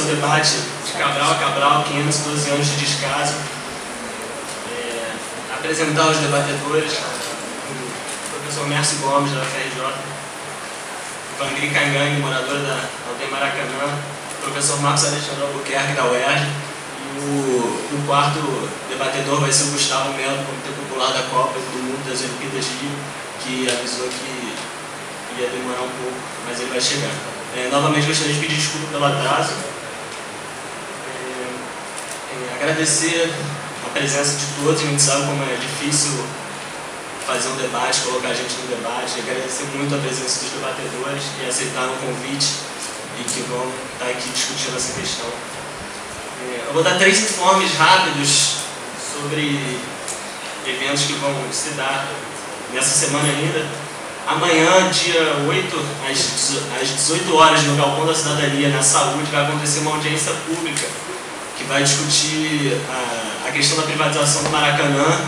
debate de Cabral a Cabral, 512 anos de descaso. Apresentar os debatedores, o professor Mércio Gomes, da UFRJ, Vangri Cangangue, morador da aldeia Maracanã, o professor Marcos Alexandre Albuquerque, da UERJ, e o quarto debatedor vai ser o Gustavo Melo, do Comitê Popular da Copa do Mundo das Olimpíadas de Rio, que avisou que ia demorar um pouco, mas ele vai chegar. Novamente gostaria de pedir desculpa pelo atraso. Agradecer a presença de todos. A gente sabe como é difícil fazer um debate, colocar a gente no debate. Agradecer muito a presença dos debatedores que aceitaram o convite e que vão estar aqui discutindo essa questão. Eu vou dar 3 informes rápidos sobre eventos que vão se dar nessa semana ainda. Amanhã, dia 8, às 18 horas, no Galpão da Cidadania, na Saúde, vai acontecer uma audiência pública que vai discutir a questão da privatização do Maracanã,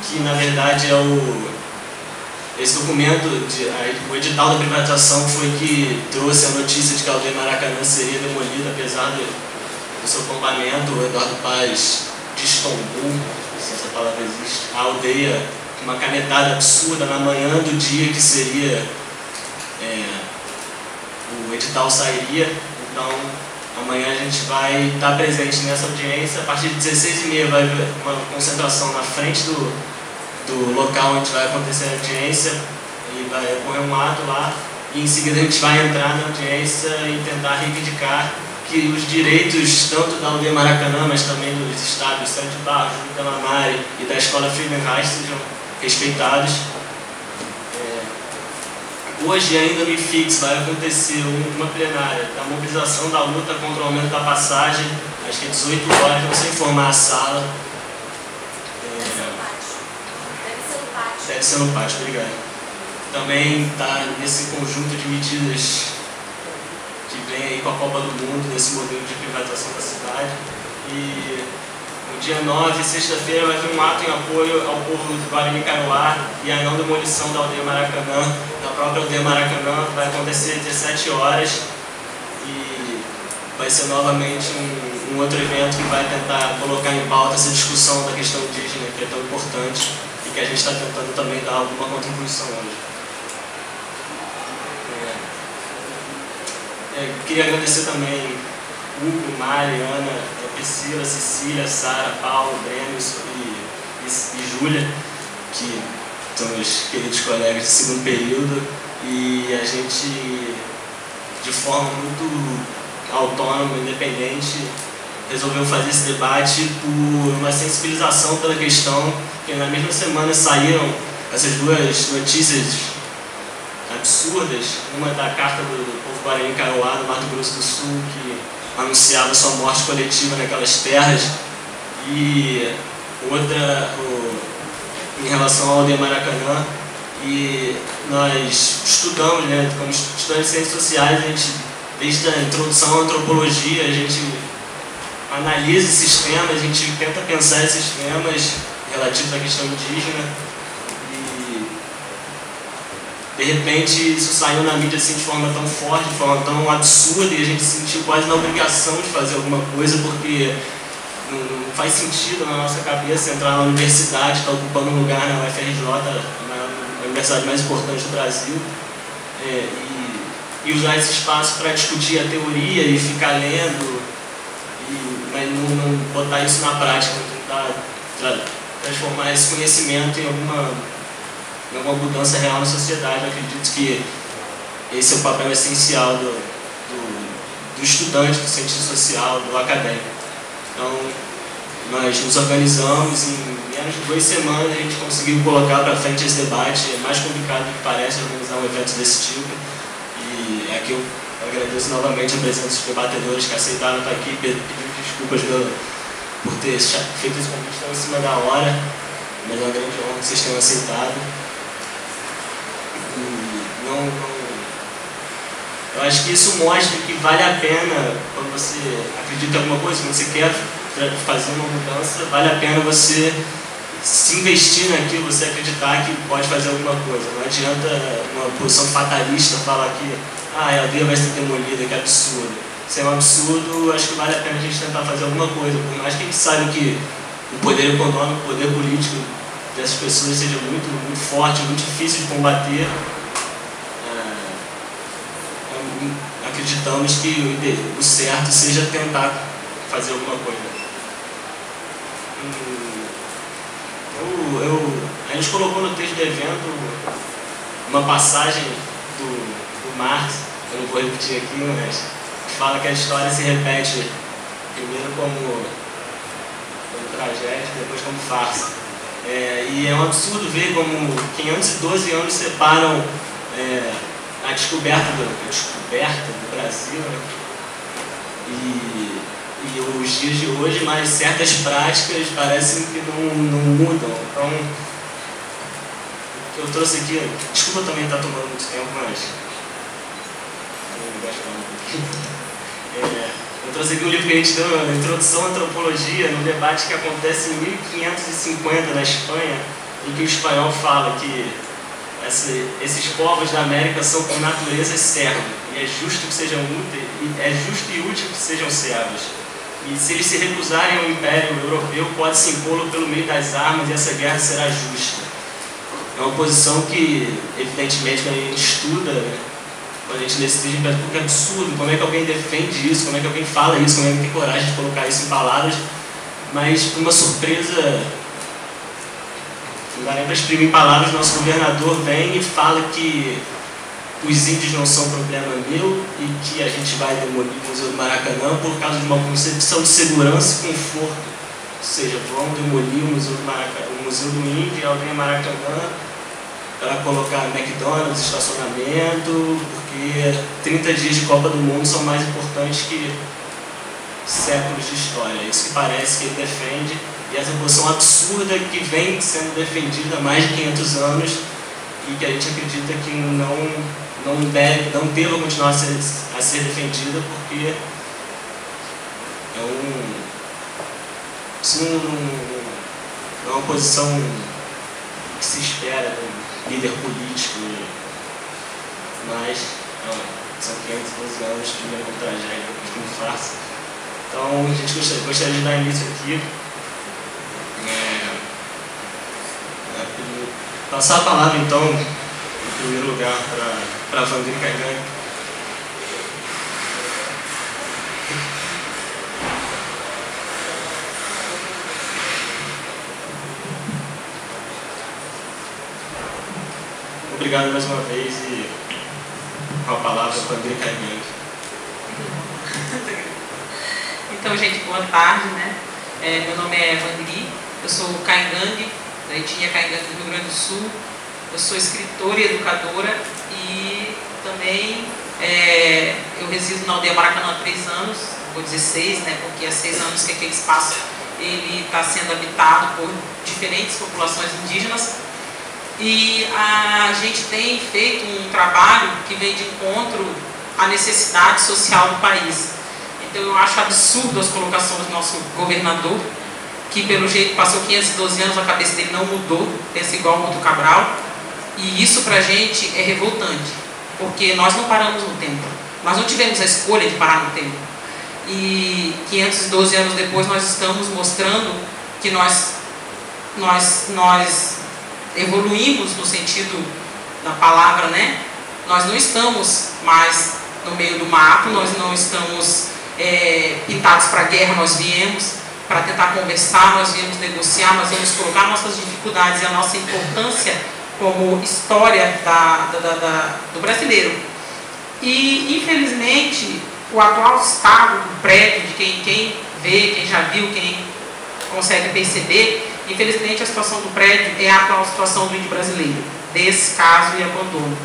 que na verdade é esse documento, o edital da privatização foi que trouxe a notícia de que a aldeia Maracanã seria demolida, apesar do seu tombamento. O Eduardo Paz destombou, se essa palavra existe, a aldeia, uma canetada absurda na manhã do dia que seria o edital sairia. Então amanhã a gente vai estar presente nessa audiência. A partir de 16h30 vai haver uma concentração na frente do local onde vai acontecer a audiência e vai ocorrer um ato lá, e em seguida a gente vai entrar na audiência e tentar reivindicar que os direitos tanto da aldeia Maracanã, mas também dos estádios Santos Barros, do Calamari e da Escola Friedenreich sejam respeitados. Hoje, ainda no IFIX, vai acontecer uma plenária da mobilização da luta contra o aumento da passagem, acho que é 18 horas, não sei informar a sala. Deve ser no pátio, obrigado. Também está nesse conjunto de medidas que vem aí com a Copa do Mundo, nesse modelo de privatização da cidade. E no dia 9, sexta-feira, vai haver um ato em apoio ao povo do Guarani Kaiowá e à não demolição da aldeia Maracanã, da própria aldeia Maracanã. Vai acontecer às 17 horas e vai ser novamente um outro evento que vai tentar colocar em pauta essa discussão da questão indígena, que é tão importante e que a gente está tentando também dar alguma contribuição hoje. Queria agradecer também Hugo, Mari, Ana, Priscila, Cecília, Sara, Paulo, Breno e Júlia, que são meus queridos colegas de segundo período, e a gente, de forma muito autônoma, independente, resolveu fazer esse debate por uma sensibilização pela questão, que na mesma semana saíram essas duas notícias absurdas, uma da carta do povo Guarani Kaiowá, do Mato Grosso do Sul, que anunciava sua morte coletiva naquelas terras, e outra em relação ao aldeia Maracanã. E nós estudamos, como estudantes de ciências sociais, a gente, desde a introdução à antropologia, a gente analisa esses temas, a gente tenta pensar esses temas relativos à questão indígena. De repente isso saiu na mídia assim, de forma tão forte, de forma tão absurda, e a gente se sentiu quase na obrigação de fazer alguma coisa, porque não faz sentido na nossa cabeça entrar na universidade, estar ocupando um lugar na UFRJ, a universidade mais importante do Brasil, e usar esse espaço para discutir a teoria e ficar lendo, mas não botar isso na prática, tentar transformar esse conhecimento em alguma mudança real na sociedade. Eu acredito que esse é o papel essencial do estudante, do cientista social, do acadêmico. Então, nós nos organizamos e em menos de 2 semanas a gente conseguiu colocar para frente esse debate. É mais complicado do que parece organizar um evento desse tipo. E aqui eu agradeço novamente a presença dos debatedores que aceitaram estar aqui, pedindo desculpas por ter feito esse convite tão em cima da hora, mas é uma grande honra que vocês tenham aceitado. Eu acho que isso mostra que vale a pena, quando você acredita em alguma coisa, quando você quer fazer uma mudança, vale a pena você se investir naquilo, você acreditar que pode fazer alguma coisa. Não adianta uma posição fatalista falar que a aldeia vai ser demolida, que absurdo. Isso é um absurdo, acho que vale a pena a gente tentar fazer alguma coisa, por mais que a gente saiba que o poder econômico, o poder político dessas pessoas seja muito, muito forte, muito difícil de combater. Acreditamos que o certo seja tentar fazer alguma coisa. A gente colocou no texto do evento uma passagem do Marx, eu não vou repetir aqui, mas fala que a história se repete primeiro como tragédia, depois como farsa. E é um absurdo ver como 512 anos separam a descoberta do Brasil, né? E os dias de hoje, mas certas práticas parecem que não mudam. Então, eu trouxe aqui, desculpa também estar tomando muito tempo, mas eu trouxe aqui um livro que a gente deu na Introdução à Antropologia, num debate que acontece em 1550 na Espanha, em que o espanhol fala que esses povos da América são por natureza servos, e é justo e útil que sejam servos. E se eles se recusarem ao Império Europeu, pode-se impô-lo pelo meio das armas e essa guerra será justa. É uma posição que, evidentemente, quando a gente estuda, né, quando a gente lê esse texto, a gente pensa, que é absurdo, como é que alguém defende isso, como é que alguém fala isso, como é que tem coragem de colocar isso em palavras, mas, por uma surpresa, não dá nem para exprimir em palavras, nosso governador vem e fala que os índios não são problema meu e que a gente vai demolir o Museu do Maracanã por causa de uma concepção de segurança e conforto. Ou seja, vão demolir o Museu do Índio e alguém em Maracanã para colocar McDonald's, estacionamento, porque 30 dias de Copa do Mundo são mais importantes que séculos de história. É isso que parece que ele defende, e essa posição absurda que vem sendo defendida há mais de 500 anos e que a gente acredita que não deva continuar a ser defendida, porque isso não é uma posição que se espera de líder político, mas são 512 anos, primeiro como tragédia, depois como farsa. Então a gente gostaria de dar início aqui. Passar a palavra então, em primeiro lugar, para a Vandri Caingangue. Obrigado mais uma vez e com a palavra para a Vandri Caingangue. Então, gente, boa tarde, né? Meu nome é Vandri, eu sou Caingangue, da etnia Caingangue do Rio Grande do Sul. Eu sou escritora e educadora e também eu resido na aldeia Maracanã há 3 anos, vou dizer 6, né? Porque há 6 anos que aquele espaço está sendo habitado por diferentes populações indígenas. E a gente tem feito um trabalho que vem de encontro à necessidade social do país. Então eu acho absurdo as colocações do nosso governador, que pelo jeito passou 512 anos, a cabeça dele não mudou, pensa igual o Guto Cabral, e isso pra gente é revoltante, porque nós não paramos no tempo, nós não tivemos a escolha de parar no tempo, e 512 anos depois nós estamos mostrando que nós evoluímos no sentido da palavra, né? Nós não estamos mais no meio do mato, nós não estamos pintados para a guerra, nós viemos para tentar conversar, nós viemos negociar, nós viemos colocar nossas dificuldades e a nossa importância como história do brasileiro. E, infelizmente, o atual estado do prédio, de quem vê, quem já viu, quem consegue perceber, infelizmente a situação do prédio é a atual situação do índio brasileiro, descaso e abandono.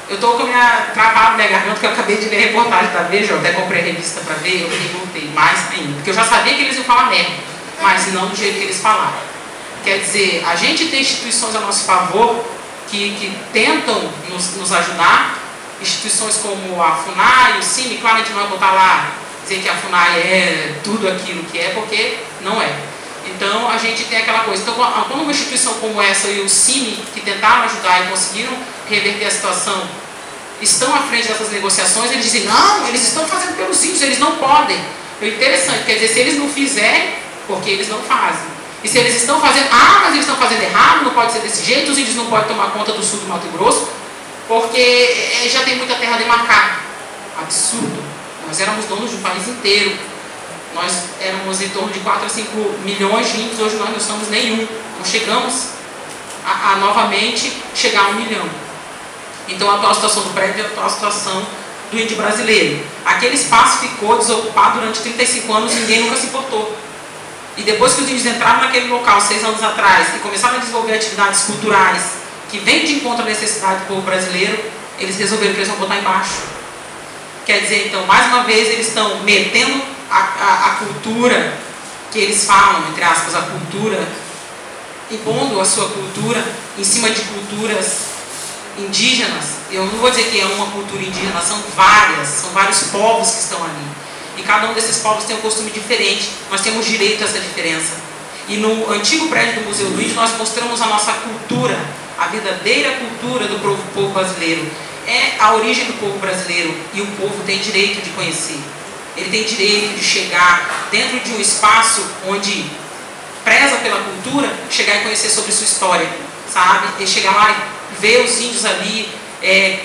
Eu estou com a minha travada minha garganta, que eu acabei de ler a reportagem da Veja, eu até comprei a revista para ver, eu revoltei mais ainda, porque eu já sabia que eles iam falar merda, mas não do jeito que eles falaram. Quer dizer, a gente tem instituições a nosso favor que tentam nos ajudar, instituições como a FUNAI, o CIMI, claro, a gente não vai botar lá, dizer que a FUNAI é tudo aquilo que é, porque não é. Então, a gente tem aquela coisa. Então, quando uma instituição como essa e o CIMI, que tentaram ajudar e conseguiram reverter a situação, estão à frente dessas negociações, eles dizem, não, eles estão fazendo pelos índios, eles não podem. O interessante, quer dizer, se eles não fizerem, porque eles não fazem. E se eles estão fazendo, mas eles estão fazendo errado, não pode ser desse jeito, os índios não podem tomar conta do sul do Mato Grosso, porque já tem muita terra demarcada. Absurdo. Nós éramos donos de um país inteiro. Nós éramos em torno de 4 a 5 milhões de índios, hoje nós não somos nenhum. Não chegamos a novamente chegar a 1 milhão. Então a atual situação do prédio é a atual situação do índio brasileiro. Aquele espaço ficou desocupado durante 35 anos, ninguém nunca se importou. E depois que os índios entraram naquele local 6 anos atrás e começaram a desenvolver atividades culturais que vêm de encontro à necessidade do povo brasileiro, eles resolveram que eles vão botar embaixo. Quer dizer, então, mais uma vez, eles estão metendo a cultura que eles falam, entre aspas, a cultura, impondo a sua cultura em cima de culturas indígenas. Eu não vou dizer que é uma cultura indígena, são vários povos que estão ali. E cada um desses povos tem um costume diferente. Nós temos direito a essa diferença. E no antigo prédio do Museu do Índio, nós mostramos a nossa cultura, a verdadeira cultura do povo brasileiro. É a origem do povo brasileiro. E o povo tem direito de conhecer. Ele tem direito de chegar dentro de um espaço onde preza pela cultura, chegar e conhecer sobre sua história, sabe? E chegar lá e ver os índios ali,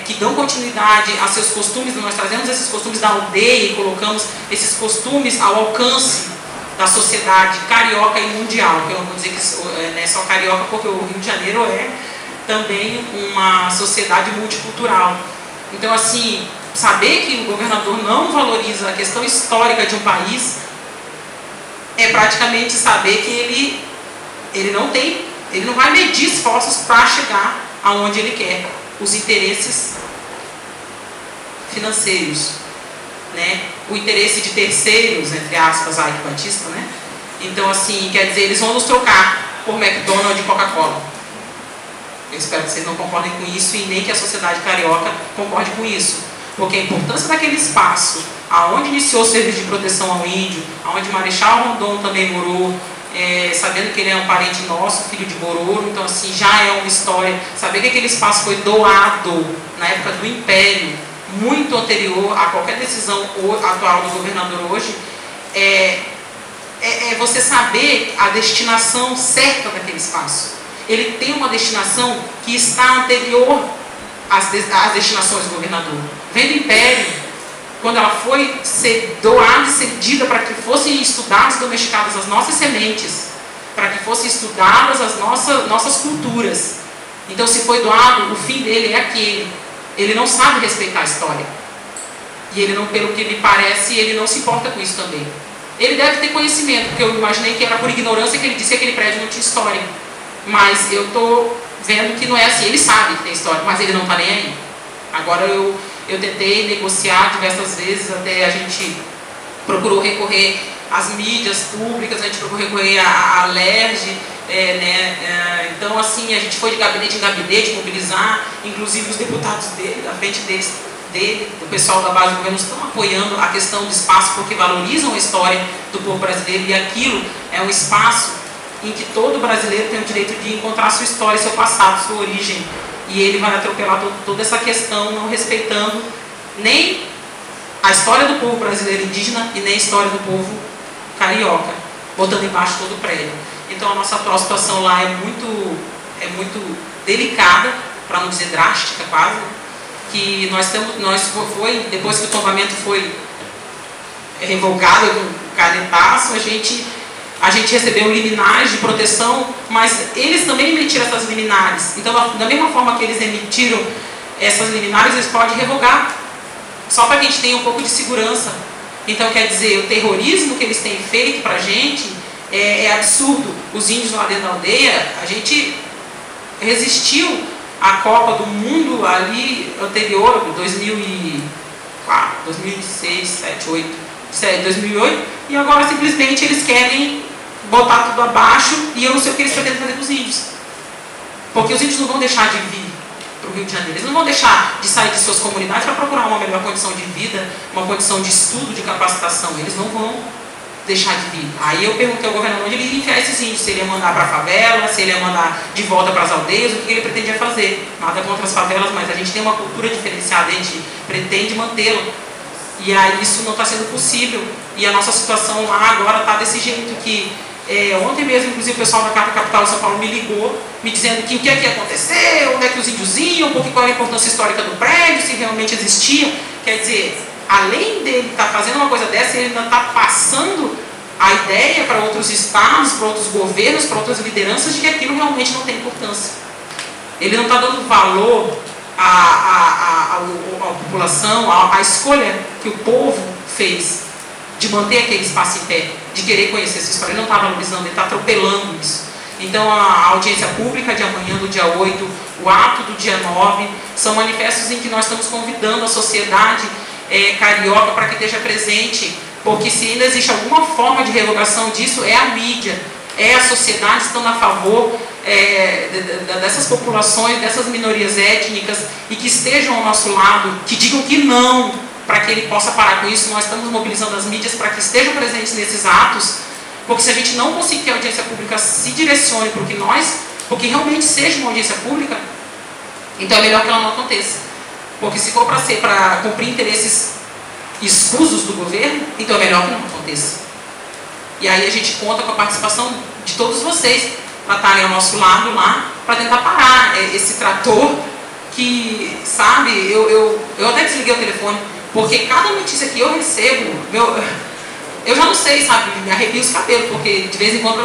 que dão continuidade a seus costumes. Nós trazemos esses costumes da aldeia e colocamos esses costumes ao alcance da sociedade carioca e mundial. Eu não vou dizer que não é só carioca, porque o Rio de Janeiro é também uma sociedade multicultural. Então, assim, saber que o governador não valoriza a questão histórica de um país é praticamente saber que ele não vai medir esforços para chegar aonde ele quer. Os interesses financeiros, né? O interesse de terceiros, entre aspas, Ike Batista, né? Então, assim, quer dizer, eles vão nos trocar por McDonald's e Coca-Cola. Eu espero que vocês não concordem com isso e nem que a sociedade carioca concorde com isso. Porque a importância daquele espaço, aonde iniciou o serviço de proteção ao índio, aonde Marechal Rondon também morou, sabendo que ele é um parente nosso, filho de Bororo, então assim, já é uma história. Saber que aquele espaço foi doado na época do Império, muito anterior a qualquer decisão atual do governador hoje, é você saber a destinação certa daquele espaço. Ele tem uma destinação que está anterior às destinações do governador. Vem do Império, quando ela foi doada e cedida para que fossem estudadas e domesticadas as nossas sementes, para que fossem estudadas as nossas culturas. Então, se foi doado, o fim dele é aquele. Ele não sabe respeitar a história. E ele não, pelo que me parece, ele não se importa com isso também. Ele deve ter conhecimento, porque eu imaginei que era por ignorância que ele disse que aquele prédio não tinha história. Mas eu estou vendo que não é assim. Ele sabe que tem história, mas ele não está nem aí. Agora eu tentei negociar diversas vezes, até a gente procurou recorrer às mídias públicas, a gente procurou recorrer à LERJ, então assim, a gente foi de gabinete em gabinete mobilizar, inclusive os deputados dele, à frente do pessoal da base do governo, estão apoiando a questão do espaço, porque valorizam a história do povo brasileiro, e aquilo é um espaço em que todo brasileiro tem o direito de encontrar sua história, seu passado, sua origem. E ele vai atropelar toda essa questão, não respeitando nem a história do povo brasileiro indígena e nem a história do povo carioca, botando embaixo todo o prédio. Então a nossa atual situação lá é muito delicada, para não dizer drástica quase, que depois que o tombamento foi revogado com canetaço, a gente recebeu liminares de proteção, mas eles também emitiram essas liminares. Então, da mesma forma que eles emitiram essas liminares, eles podem revogar, só para que a gente tenha um pouco de segurança. Então, quer dizer, o terrorismo que eles têm feito para a gente é absurdo. Os índios lá dentro da aldeia, a gente resistiu à Copa do Mundo ali anterior, 2004, 2006, 2008, e agora simplesmente eles querem botar tudo abaixo, e eu não sei o que eles pretendem fazer com os índios. Porque os índios não vão deixar de vir para o Rio de Janeiro, eles não vão deixar de sair de suas comunidades para procurar uma melhor condição de vida, uma condição de estudo, de capacitação, eles não vão. deixar de vir. Aí eu perguntei ao governador onde ele ia enfiar esses índios, se ele ia mandar para a favela, se ele ia mandar de volta para as aldeias, o que ele pretendia fazer. Nada contra as favelas, mas a gente tem uma cultura diferenciada, a gente pretende mantê-la. E aí isso não está sendo possível. E a nossa situação lá agora está desse jeito que ontem mesmo, inclusive, o pessoal da Carta Capital de São Paulo me ligou, me dizendo que o que é que aconteceu, onde é que os índios iam, qual é a importância histórica do prédio, se realmente existia. Quer dizer, além dele estar fazendo uma coisa dessa, ele ainda está passando a ideia para outros estados, para outros governos, para outras lideranças de que aquilo realmente não tem importância. Ele não está dando valor à população, à escolha que o povo fez de manter aquele espaço em pé, de querer conhecer essa história. Ele não está valorizando, ele está atropelando isso. Então a audiência pública de amanhã, do dia 8, o ato do dia 9, são manifestos em que nós estamos convidando a sociedade carioca para que esteja presente, porque se ainda existe alguma forma de revogação disso, é a mídia, é a sociedade estando a favor dessas populações, dessas minorias étnicas, e que estejam ao nosso lado, que digam que não, para que ele possa parar com isso. Nós estamos mobilizando as mídias para que estejam presentes nesses atos, porque se a gente não conseguir que a audiência pública se direcione porque realmente seja uma audiência pública, então é melhor que ela não aconteça. Porque se for para cumprir interesses escusos do governo, então é melhor que não aconteça. E aí a gente conta com a participação de todos vocês para estarem ao nosso lado lá, para tentar parar esse trator que, sabe, eu até desliguei o telefone, porque cada notícia que eu recebo, eu já não sei, sabe, me arrepio os cabelos, porque de vez em quando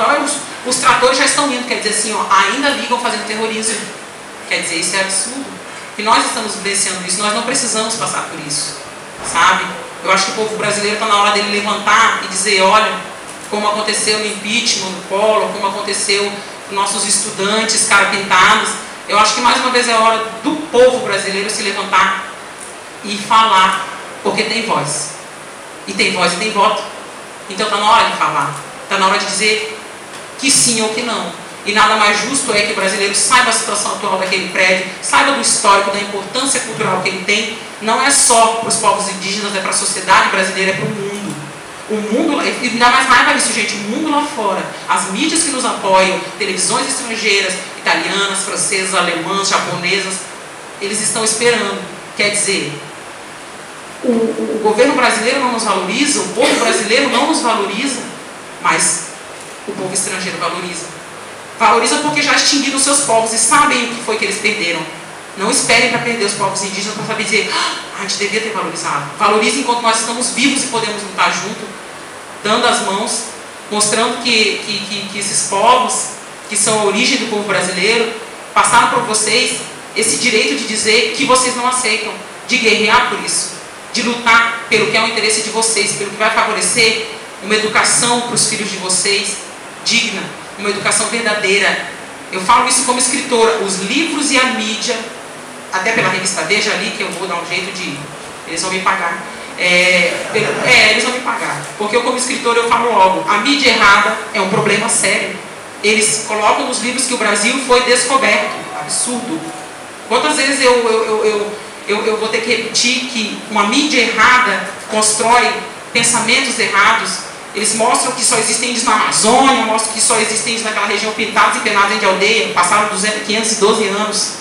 os tratores já estão indo, quer dizer assim, ainda ligam fazendo terrorismo. Quer dizer, isso é absurdo. E nós estamos vivenciando isso, nós não precisamos passar por isso, sabe? Eu acho que o povo brasileiro está na hora dele levantar e dizer, olha, como aconteceu no impeachment do Collor, como aconteceu com nossos estudantes carapintados, eu acho que mais uma vez é a hora do povo brasileiro se levantar e falar, porque tem voz. E tem voz e tem voto. Então está na hora de falar, está na hora de dizer que sim ou que não. E nada mais justo é que o brasileiro saiba a situação atual daquele prédio, saiba do histórico, da importância cultural que ele tem. Não é só para os povos indígenas, é para a sociedade brasileira, é para o mundo. O mundo, e me dá mais raiva disso, gente, o mundo lá fora, as mídias que nos apoiam, televisões estrangeiras, italianas, francesas, alemãs, japonesas, eles estão esperando. Quer dizer, o governo brasileiro não nos valoriza, o povo brasileiro não nos valoriza, mas o povo estrangeiro valoriza. Valoriza porque já extinguiram seus povos e sabem o que foi que eles perderam. Não esperem para perder os povos indígenas para saber dizer, a gente devia ter valorizado. Valorize enquanto nós estamos vivos e podemos lutar junto, dando as mãos, mostrando que esses povos, que são a origem do povo brasileiro, passaram por vocês esse direito de dizer que vocês não aceitam, de guerrear por isso, de lutar pelo que é o interesse de vocês, pelo que vai favorecer uma educação para os filhos de vocês, digna, uma educação verdadeira. Eu falo isso como escritora, os livros e a mídia, até pela revista Veja ali, que eu vou dar um jeito de... Eles vão me pagar. Eles vão me pagar. Porque eu como escritora eu falo logo, a mídia errada é um problema sério. Eles colocam nos livros que o Brasil foi descoberto. Absurdo. Quantas vezes eu vou ter que repetir que uma mídia errada constrói pensamentos errados. Eles mostram que só existem índios na Amazônia, mostram que só existem índios naquela região pintados e penados de aldeia, passaram 512 anos.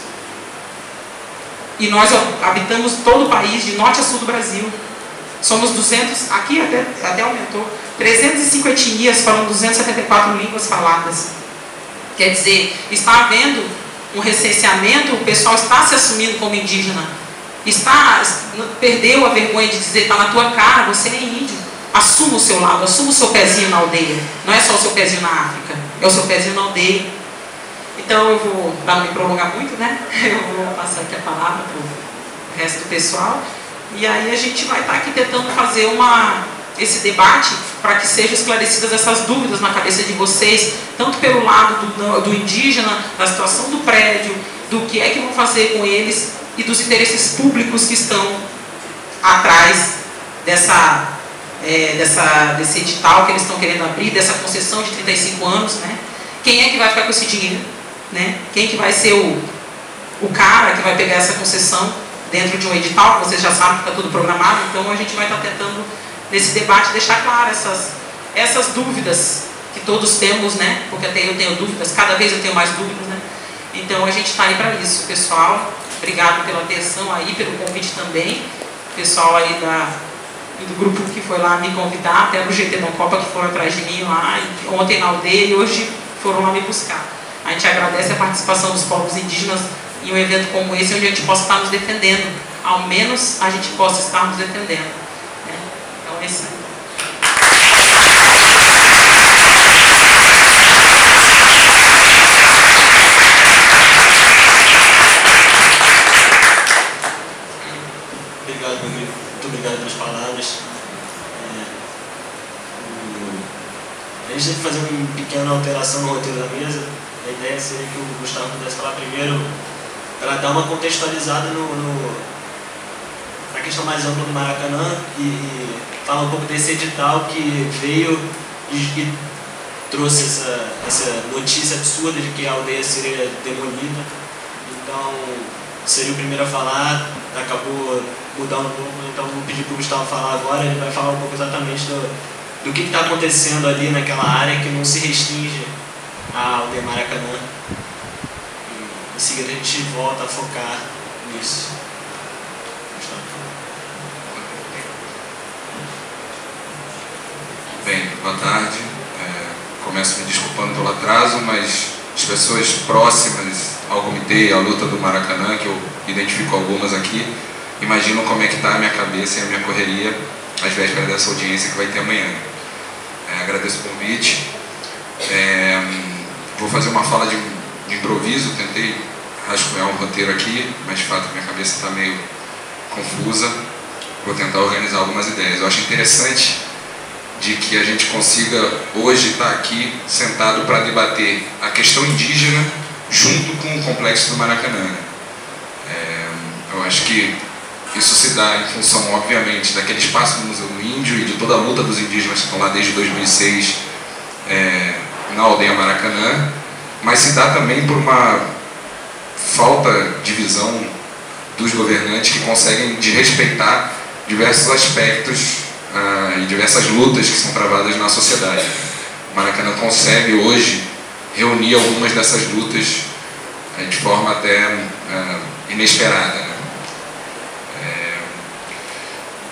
E nós habitamos todo o país, de norte a sul do Brasil. Somos 200, aqui até aumentou, 305 etnias, falando 274 línguas faladas. Quer dizer, está havendo um recenseamento, o pessoal está se assumindo como indígena. Perdeu a vergonha de dizer, está na tua cara, você é índio. Assuma o seu lado, assuma o seu pezinho na aldeia. Não é só o seu pezinho na África, é o seu pezinho na aldeia. Então eu vou, para não me prolongar muito, né? Eu vou passar aqui a palavra para o resto do pessoal. E aí a gente vai estar aqui tentando fazer esse debate para que sejam esclarecidas essas dúvidas na cabeça de vocês, tanto pelo lado do indígena, da situação do prédio, do que é que vão fazer com eles e dos interesses públicos que estão atrás desse edital que eles estão querendo abrir, dessa concessão de 35 anos, né? Quem é que vai ficar com esse dinheiro? Né? Quem que vai ser o cara que vai pegar essa concessão dentro de um edital? Vocês já sabem que está tudo programado, então a gente vai estar tentando, nesse debate, deixar claro essas dúvidas que todos temos, né? Porque até eu tenho dúvidas, cada vez eu tenho mais dúvidas, né? Então a gente está aí para isso, pessoal. Obrigado pela atenção aí, pelo convite também. Pessoal aí do grupo que foi lá me convidar, até no GT da Copa que foram atrás de mim lá, ontem na aldeia e hoje foram lá me buscar. A gente agradece a participação dos povos indígenas em um evento como esse, onde a gente possa estar nos defendendo. Ao menos a gente possa estar nos defendendo. Né? Então é isso aí. Muito obrigado pelas palavras. A gente tem que fazer uma pequena alteração no roteiro da mesa. A ideia seria que o Gustavo pudesse falar primeiro para dar uma contextualizada na questão mais ampla do Maracanã e falar um pouco desse edital que veio e trouxe essa notícia absurda de que a aldeia seria demolida. Então, seria o primeiro a falar, acabou mudando um pouco, então vou pedir para o Gustavo falar agora. Ele vai falar um pouco exatamente do que está acontecendo ali naquela área que não se restringe à aldeia Maracanã. E em seguida a gente volta a focar nisso. Bem, boa tarde. Começo me desculpando pelo atraso, mas as pessoas próximas ao comitê e à luta do Maracanã, que eu identifico algumas aqui, imaginam como é que está a minha cabeça e a minha correria às vésperas dessa audiência que vai ter amanhã. Agradeço o convite. Vou fazer uma fala de improviso, tentei rascunhar um roteiro aqui, mas de fato minha cabeça está meio confusa. Vou tentar organizar algumas ideias. Eu acho interessante de que a gente consiga hoje estar aqui sentado para debater a questão indígena junto com o complexo do Maracanã. Eu acho que isso se dá em função, obviamente, daquele espaço do Museu do Índio e de toda a luta dos indígenas que estão lá desde 2006 na aldeia Maracanã, mas se dá também por uma falta de visão dos governantes que conseguem desrespeitar diversos aspectos e diversas lutas que são travadas na sociedade. O Maracanã consegue hoje reunir algumas dessas lutas de forma até inesperada. Né?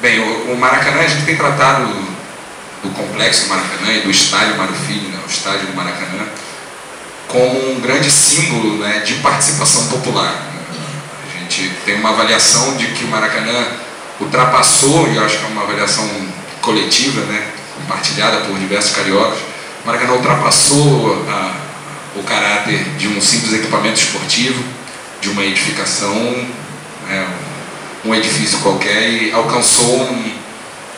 Bem, o Maracanã, a gente tem tratado do complexo Maracanã e do estádio Mário Filho, né, o estádio do Maracanã, como um grande símbolo, né, de participação popular. A gente tem uma avaliação de que o Maracanã ultrapassou, e eu acho que é uma avaliação coletiva, né, compartilhada por diversos cariocas, o Maracanã ultrapassou o caráter de um simples equipamento esportivo, de uma edificação, né, um edifício qualquer, e alcançou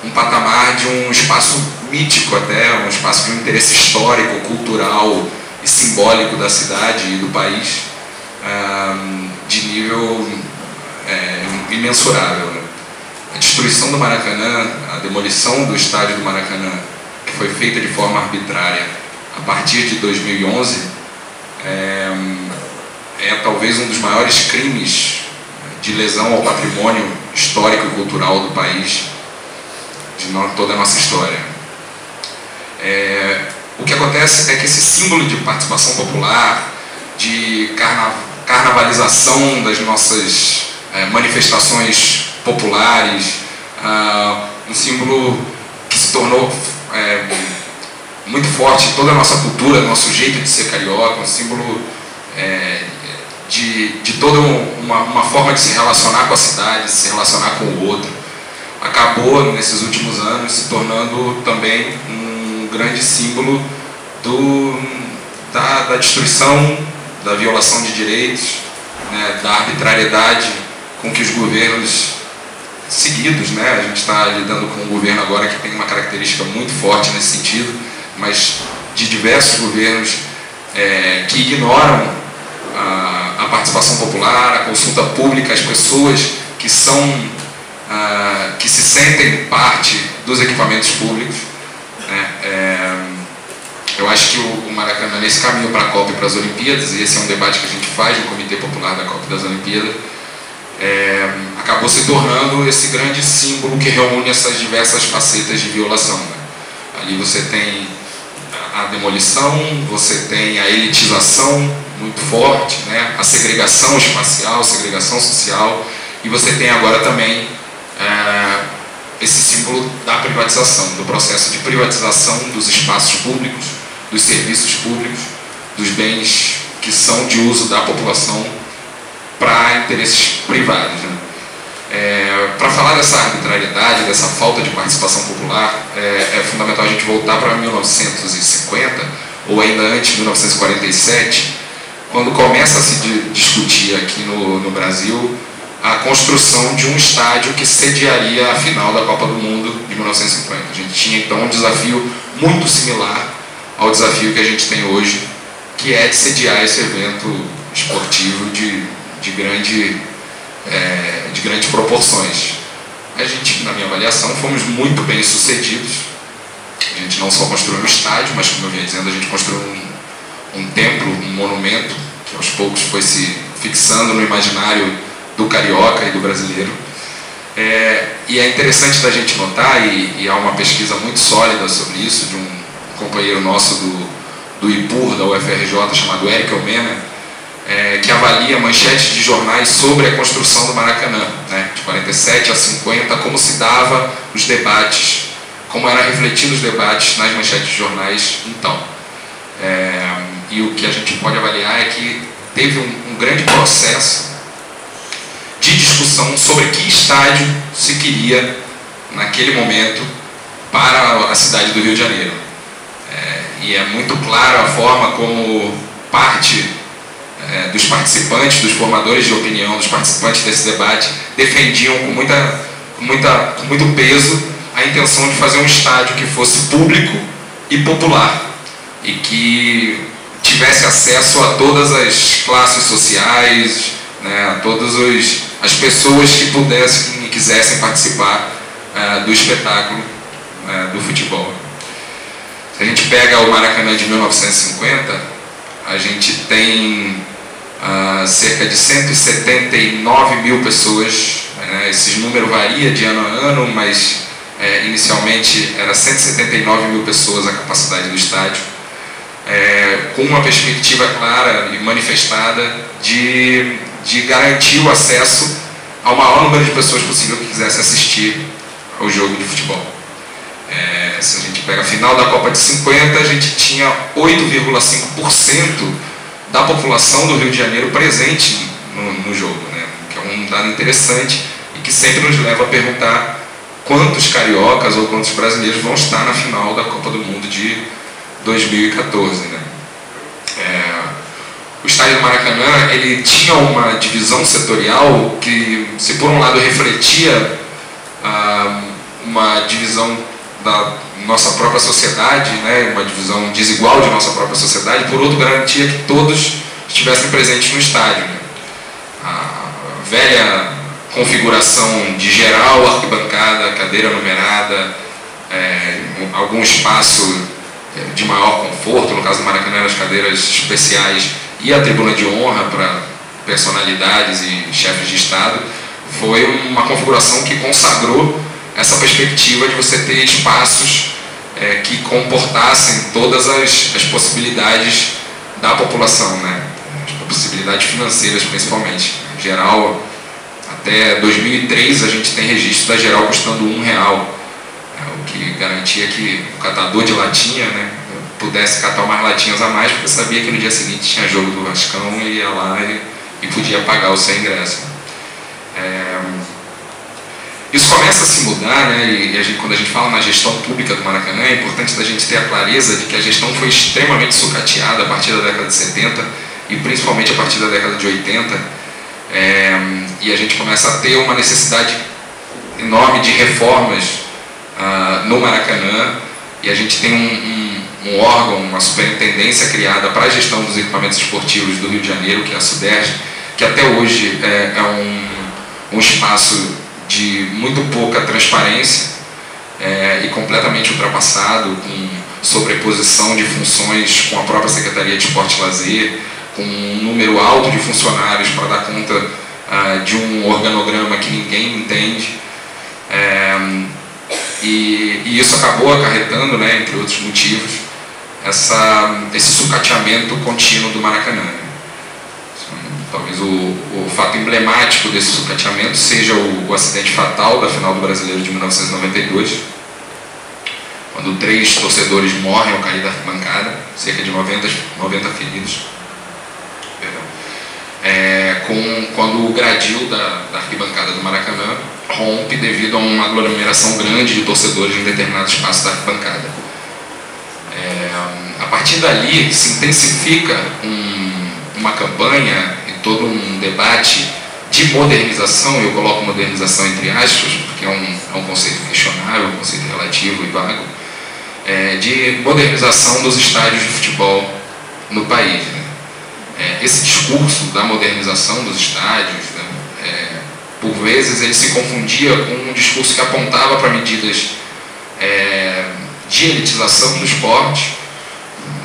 um patamar de um espaço mítico até, um espaço de um interesse histórico, cultural e simbólico da cidade e do país, de nível imensurável. Né? A destruição do Maracanã, a demolição do estádio do Maracanã, que foi feita de forma arbitrária a partir de 2011, é talvez um dos maiores crimes de lesão ao patrimônio histórico e cultural do país, de toda a nossa história. O que acontece é que esse símbolo de participação popular, de carnavalização das nossas manifestações populares, um símbolo que se tornou muito forte em toda a nossa cultura, nosso jeito de ser carioca, um símbolo de toda uma forma de se relacionar com a cidade, de se relacionar com o outro, acabou nesses últimos anos se tornando também um grande símbolo da destruição, da violação de direitos, né, da arbitrariedade com que os governos seguidos, né, a gente está lidando com um governo agora que tem uma característica muito forte nesse sentido, mas de diversos governos que ignoram a participação popular, a consulta pública, as pessoas que se sentem parte dos equipamentos públicos. Né? Eu acho que o Maracanã, nesse caminho para a Copa e para as Olimpíadas, e esse é um debate que a gente faz no Comitê Popular da Copa e das Olimpíadas, acabou se tornando esse grande símbolo que reúne essas diversas facetas de violação. Né? Ali você tem a demolição, você tem a elitização muito forte, né? A segregação espacial, segregação social, e você tem agora também esse símbolo da privatização, do processo de privatização dos espaços públicos, dos serviços públicos, dos bens que são de uso da população para interesses privados, né? Para falar dessa arbitrariedade, dessa falta de participação popular, é fundamental a gente voltar para 1950, ou ainda antes, 1947, quando começa a se discutir aqui no Brasil a construção de um estádio que sediaria a final da Copa do Mundo de 1950. A gente tinha então um desafio muito similar ao desafio que a gente tem hoje, que é de sediar esse evento esportivo de grandes proporções. A gente, na minha avaliação, fomos muito bem sucedidos. A gente não só construiu um estádio, mas, como eu vinha dizendo, a gente construiu um templo, um monumento, que aos poucos foi se fixando no imaginário do carioca e do brasileiro. E é interessante da gente notar, e há uma pesquisa muito sólida sobre isso, de um companheiro nosso do IPUR, da UFRJ, chamado Eric Omena, que avalia manchetes de jornais sobre a construção do Maracanã, né, de 47 a 50, como se dava os debates, como eram refletidos os debates nas manchetes de jornais então. E o que a gente pode avaliar é que teve um grande processo de discussão sobre que estádio se queria, naquele momento, para a cidade do Rio de Janeiro. E é muito clara a forma como parte dos participantes, dos formadores de opinião, dos participantes desse debate, defendiam com muito peso a intenção de fazer um estádio que fosse público e popular, e que tivesse acesso a todas as classes sociais, né, a todas as pessoas que pudessem e quisessem participar do espetáculo do futebol. Se a gente pega o Maracanã de 1950, a gente tem cerca de 179 mil pessoas, né? Esse número varia de ano a ano, mas inicialmente era 179 mil pessoas a capacidade do estádio, com uma perspectiva clara e manifestada de garantir o acesso ao maior número de pessoas possível que quisesse assistir ao jogo de futebol. Se a gente pega a final da Copa de 50, a gente tinha 8,5% da população do Rio de Janeiro presente no jogo, né? Que é um dado interessante e que sempre nos leva a perguntar quantos cariocas ou quantos brasileiros vão estar na final da Copa do Mundo de 2014, né? O estádio do Maracanã, ele tinha uma divisão setorial que, se por um lado refletia uma divisão da nossa própria sociedade, né, uma divisão desigual de nossa própria sociedade, por outro garantia que todos estivessem presentes no estádio, né? A velha configuração de geral, arquibancada, cadeira numerada, algum espaço de maior conforto, no caso do Maracanã, as cadeiras especiais e a tribuna de honra para personalidades e chefes de Estado, foi uma configuração que consagrou essa perspectiva de você ter espaços que comportassem todas as possibilidades da população, né? As possibilidades financeiras, principalmente. Em geral, até 2003 a gente tem registro da geral custando R$1, o que garantia que o catador de latinha, né, pudesse catar umas latinhas a mais, porque sabia que no dia seguinte tinha jogo do Vascão e ia lá e podia pagar o seu ingresso. Isso começa a se mudar, né? E quando a gente fala na gestão pública do Maracanã, é importante a gente ter a clareza de que a gestão foi extremamente sucateada a partir da década de 70 e principalmente a partir da década de 80, e a gente começa a ter uma necessidade enorme de reformas no Maracanã, e a gente tem um órgão, uma superintendência criada para a gestão dos equipamentos esportivos do Rio de Janeiro, que é a SUDERJ, que até hoje é um espaço de muito pouca transparência e completamente ultrapassado, com sobreposição de funções com a própria Secretaria de Esporte e Lazer, com um número alto de funcionários para dar conta de um organograma que ninguém entende. E isso acabou acarretando, né, entre outros motivos, esse sucateamento contínuo do Maracanã. Talvez o fato emblemático desse sucateamento seja o acidente fatal da final do Brasileiro de 1992, quando 3 torcedores morrem ao cair da arquibancada, cerca de 90 feridos. Quando o gradil da arquibancada do Maracanã rompe devido a uma aglomeração grande de torcedores em determinado espaço da arquibancada. A partir dali se intensifica uma campanha e todo um debate de modernização, eu coloco modernização entre aspas, porque é um conceito questionável, um conceito relativo e vago, de modernização dos estádios de futebol no país. Esse discurso da modernização dos estádios, por vezes ele se confundia com um discurso que apontava para medidas de elitização do esporte,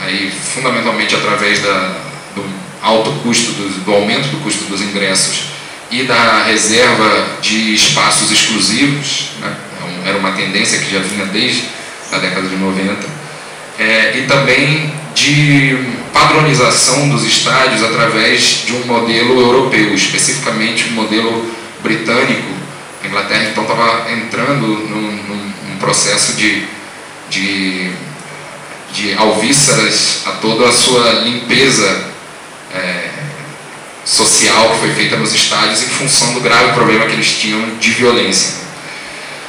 aí fundamentalmente através do alto custo, do aumento do custo dos ingressos e da reserva de espaços exclusivos, né? Era uma tendência que já vinha desde a década de 90, e também de padronização dos estádios através de um modelo europeu, especificamente um modelo britânico. A Inglaterra então estava entrando num processo de alvíceras a toda a sua limpeza social que foi feita nos estádios em função do grave problema que eles tinham de violência.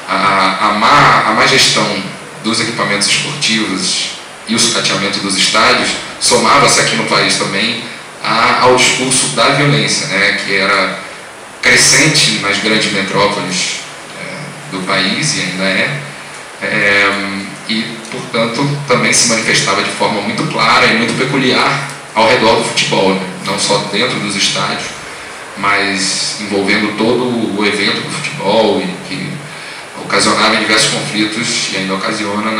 A má gestão dos equipamentos esportivos e o sucateamento dos estádios somava-se aqui no país também ao discurso da violência, né, que era crescente nas grandes metrópoles do país e ainda e, portanto, também se manifestava de forma muito clara e muito peculiar ao redor do futebol, né? Não só dentro dos estádios, mas envolvendo todo o evento do futebol, e que ocasionava em diversos conflitos e ainda ocasiona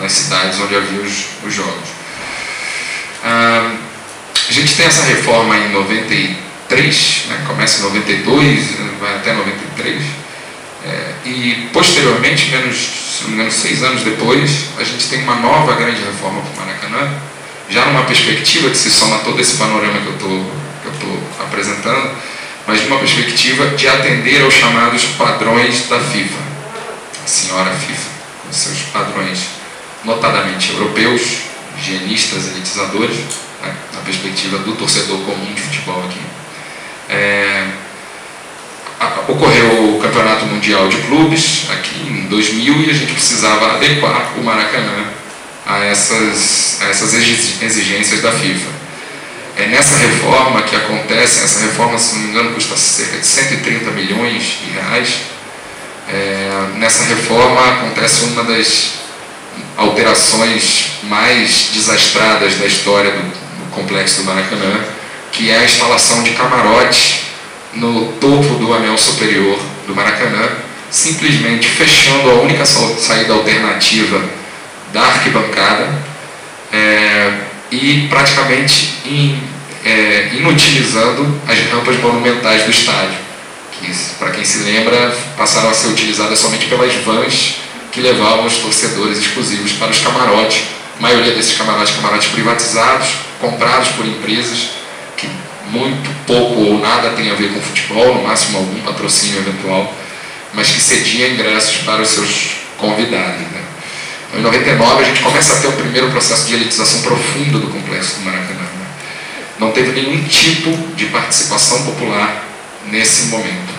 nas cidades onde havia os jogos. A gente tem essa reforma em 93, né? Começa em 92, vai até 93, e posteriormente, se não me engano, 6 anos depois, a gente tem uma nova grande reforma para o Maracanã, já numa perspectiva que se soma todo esse panorama que eu estou apresentando, mas de uma perspectiva de atender aos chamados padrões da FIFA, a senhora FIFA, com seus padrões notadamente europeus, higienistas, elitizadores, né, na perspectiva do torcedor comum de futebol aqui. Ocorreu o Campeonato Mundial de Clubes aqui em 2000 e a gente precisava adequar o Maracanã a essas exigências da FIFA. É nessa reforma que acontece, essa reforma, se não me engano, custa cerca de 130 milhões de reais. Nessa reforma acontece uma das alterações mais desastradas da história do complexo do Maracanã, que é a instalação de camarotes no topo do anel superior do Maracanã, simplesmente fechando a única saída alternativa da arquibancada e praticamente inutilizando as rampas monumentais do estádio, que, para quem se lembra, passaram a ser utilizadas somente pelas vans que levavam os torcedores exclusivos para os camarotes. A maioria desses camarotes privatizados, comprados por empresas que muito pouco ou nada tem a ver com futebol, no máximo algum patrocínio eventual, mas que cedia ingressos para os seus convidados, né? Em 99 a gente começa a ter o primeiro processo de elitização profunda do complexo do Maracanã, né? Não teve nenhum tipo de participação popular nesse momento.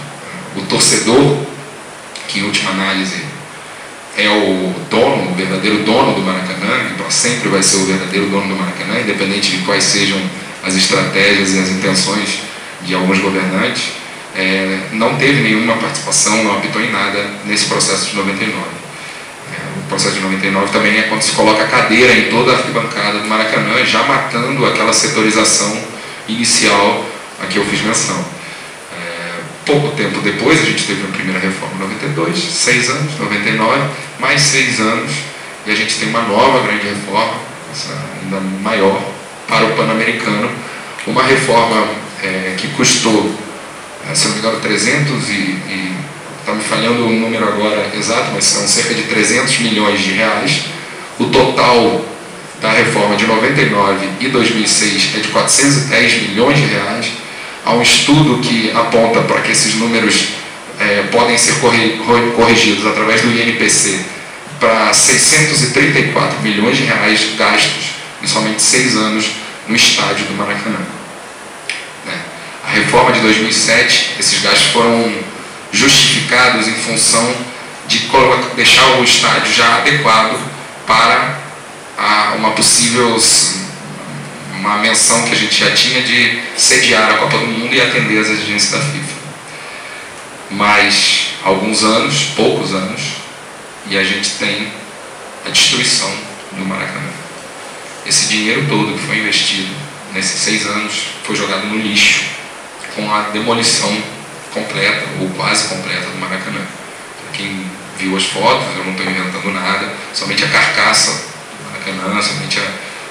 O torcedor, que em última análise é o verdadeiro dono do Maracanã, e para sempre vai ser o verdadeiro dono do Maracanã, independente de quais sejam as estratégias e as intenções de alguns governantes, não teve nenhuma participação, não apitou em nada nesse processo de 99. O processo de 99 também é quando se coloca a cadeira em toda a arquibancada do Maracanã, já matando aquela setorização inicial a que eu fiz menção. Pouco tempo depois, a gente teve a primeira reforma em 92, 6 anos, 99, mais 6 anos, e a gente tem uma nova grande reforma, ainda maior, para o Pan-Americano, uma reforma que custou, se não me engano, 300 e está me falhando o número agora exato, mas são cerca de 300 milhões de reais. O total da reforma de 99 e 2006 é de 410 milhões de reais. Há um estudo que aponta para que esses números podem ser corrigidos através do INPC para 634 milhões de reais gastos em somente 6 anos no estádio do Maracanã. A reforma de 2007, esses gastos foram justificados em função de deixar o estádio já adequado para uma menção que a gente já tinha de sediar a Copa do Mundo e atender às exigências da FIFA. Mas alguns anos, poucos anos, e a gente tem a destruição do Maracanã. Esse dinheiro todo que foi investido nesses 6 anos foi jogado no lixo, com a demolição completa, ou quase completa, do Maracanã. Para quem viu as fotos, eu não estou inventando nada, somente a carcaça do Maracanã, somente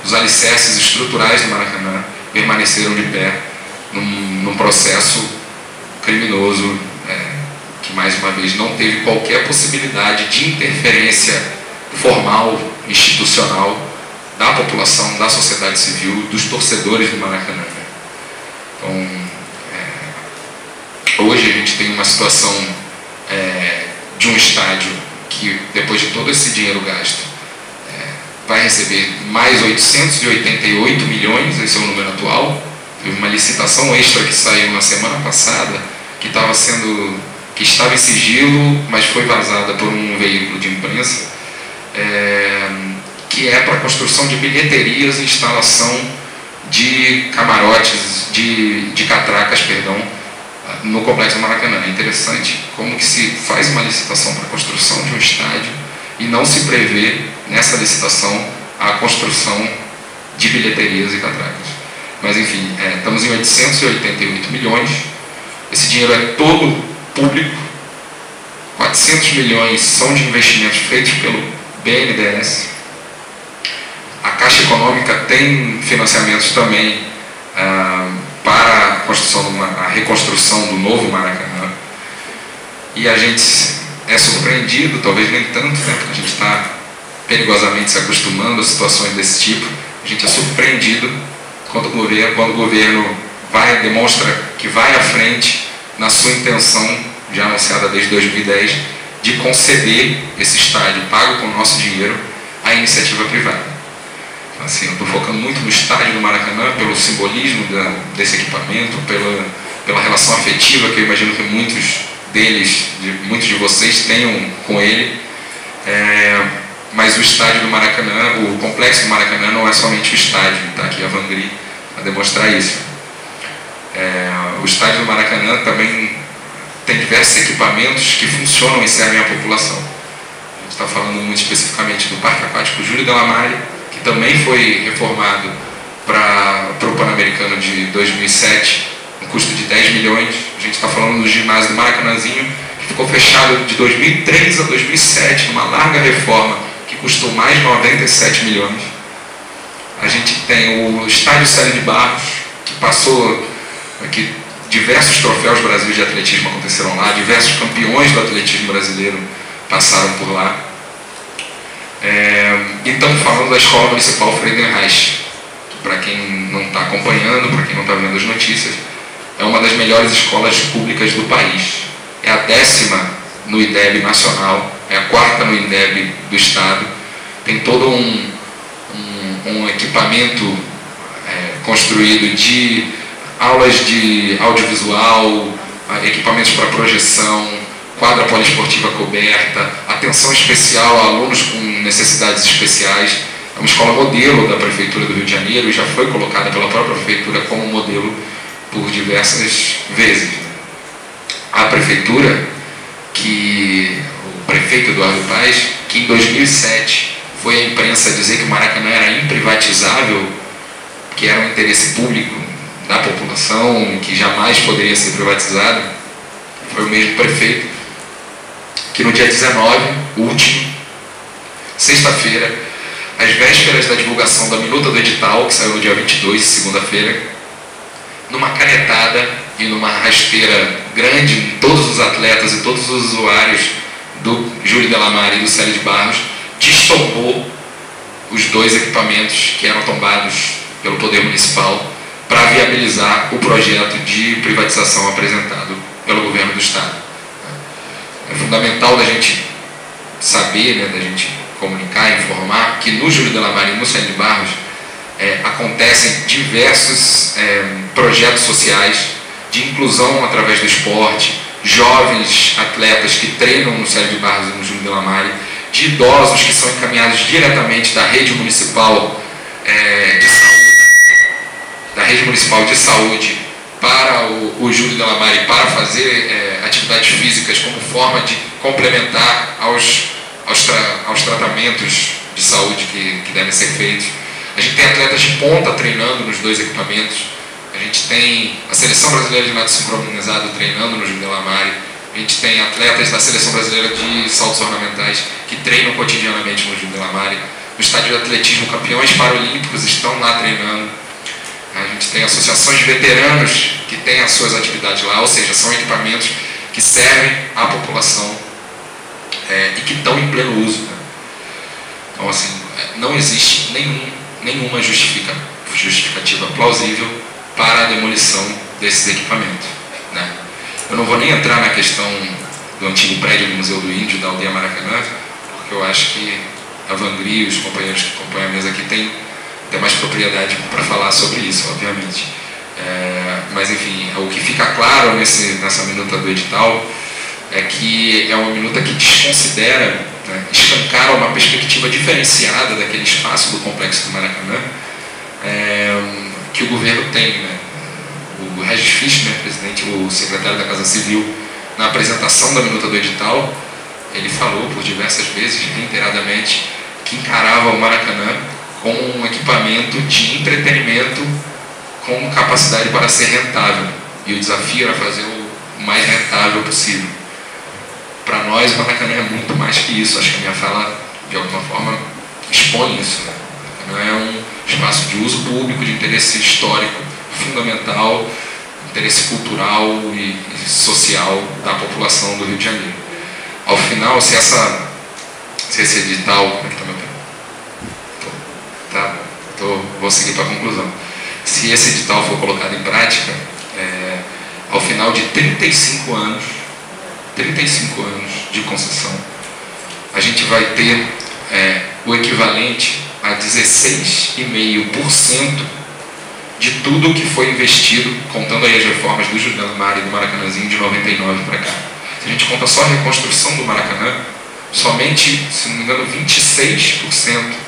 os alicerces estruturais do Maracanã permaneceram de pé num processo criminoso, que mais uma vez não teve qualquer possibilidade de interferência formal, institucional da população, da sociedade civil, dos torcedores do Maracanã. Então, hoje a gente tem uma situação de um estádio que, depois de todo esse dinheiro gasto, vai receber mais 888 milhões, esse é o número atual. Teve uma licitação extra que saiu na semana passada, que estava em sigilo, mas foi vazada por um veículo de imprensa, que é para a construção de bilheterias e instalação de camarotes, de catracas, no Complexo do Maracanã. É interessante como que se faz uma licitação para a construção de um estádio e não se prevê nessa licitação a construção de bilheterias e catracas. Mas enfim, estamos em 888 milhões, esse dinheiro é todo público, 400 milhões são de investimentos feitos pelo BNDES, a Caixa Econômica tem financiamentos também para a reconstrução do novo Maracanã, e a gente é surpreendido, talvez nem tanto, porque a gente está perigosamente se acostumando a situações desse tipo. A gente é surpreendido quando o governo demonstra que vai à frente na sua intenção, já anunciada desde 2010, de conceder esse estádio pago com o nosso dinheiro à iniciativa privada. Então, assim, eu estou focando muito no estádio do Maracanã, pelo simbolismo desse equipamento, pela relação afetiva que eu imagino que muitos de vocês tenham com ele. Mas o estádio do Maracanã, o complexo do Maracanã não é somente o estádio, está aqui a Vangri a demonstrar isso. O estádio do Maracanã também tem diversos equipamentos que funcionam e servem à população. A gente está falando muito especificamente do Parque Aquático Júlio Delamare, que também foi reformado para o Pan-Americano de 2007, um custo de 10 milhões. A gente está falando do ginásio do Maracanãzinho, que ficou fechado de 2003 a 2007, numa larga reforma que custou mais de 97 milhões. A gente tem o estádio Célio de Barros, que diversos troféus Brasil de atletismo aconteceram lá, diversos campeões do atletismo brasileiro passaram por lá. E estamos falando da Escola Municipal Friedenreich, que, para quem não está acompanhando, para quem não está vendo as notícias, é uma das melhores escolas públicas do país. É a 10ª no INDEB nacional, é a 4ª no INDEB do estado. Tem todo um equipamento construído de aulas de audiovisual, equipamentos para projeção, quadra poliesportiva coberta, atenção especial a alunos com necessidades especiais. É uma escola modelo da Prefeitura do Rio de Janeiro e já foi colocada pela própria Prefeitura como modelo por diversas vezes. A Prefeitura, o prefeito Eduardo Paes, que em 2007 foi à imprensa dizer que o Maracanã era imprivatizável, que era um interesse público da população, que jamais poderia ser privatizado, foi o mesmo prefeito que no dia 19, último, sexta-feira, às vésperas da divulgação da minuta do edital, que saiu no dia 22, segunda-feira, numa canetada e numa rasteira grande em todos os atletas e todos os usuários do Júlio Delamare e do Célio de Barros, destombou os dois equipamentos que eram tombados pelo Poder Municipal para viabilizar o projeto de privatização apresentado pelo Governo do Estado. É fundamental da gente saber, né, da gente comunicar, informar, que no Júlio Delamare e no Célio de Barros acontecem diversos projetos sociais de inclusão através do esporte, jovens atletas que treinam no Célio de Barros e no Júlio Delamare, de idosos que são encaminhados diretamente da rede municipal de saúde para o Júlio Delamare para fazer atividades físicas como forma de complementar aos tratamentos de saúde que devem ser feitos. A gente tem atletas de ponta treinando nos dois equipamentos. A gente tem a Seleção Brasileira de Nado Sincronizado treinando no Júlio Delamare. A gente tem atletas da Seleção Brasileira de Saltos Ornamentais que treinam cotidianamente no Júlio Delamare. No estádio de atletismo, campeões paralímpicos estão lá treinando. A gente tem associações de veteranos que têm as suas atividades lá, ou seja, são equipamentos que servem à população e que estão em pleno uso. Né? Então, assim, não existe nenhuma justificativa plausível para a demolição desses equipamentos. Né? Eu não vou nem entrar na questão do antigo prédio do Museu do Índio, da Aldeia Maracanã, porque eu acho que a Vangri e os companheiros que acompanham a mesa aqui têm mais propriedade para falar sobre isso, obviamente. Mas, enfim, o que fica claro nessa minuta do edital é que é uma minuta que desconsidera, né, escancara uma perspectiva diferenciada daquele espaço do Complexo do Maracanã que o governo tem. Né? O Regis Fischner, o secretário da Casa Civil, na apresentação da minuta do edital, ele falou por diversas vezes, reiteradamente, que encarava o Maracanã como um equipamento de entretenimento com capacidade para ser rentável. E o desafio era fazer o mais rentável possível. Para nós, o Maracanã é muito mais que isso. Acho que a minha fala, de alguma forma, expõe isso. Né? O Maracanã é um espaço de uso público, de interesse histórico fundamental, interesse cultural e social da população do Rio de Janeiro. Ao final, se esse edital... Como é que está meu tempo? Vou seguir para a conclusão. Se esse edital for colocado em prática, ao final de 35 anos de concessão, a gente vai ter o equivalente a 16,5% de tudo que foi investido, contando aí as reformas do Júlio Delamare e do Maracanãzinho de 99 para cá. Se a gente conta só a reconstrução do Maracanã, somente, se não me engano, 26%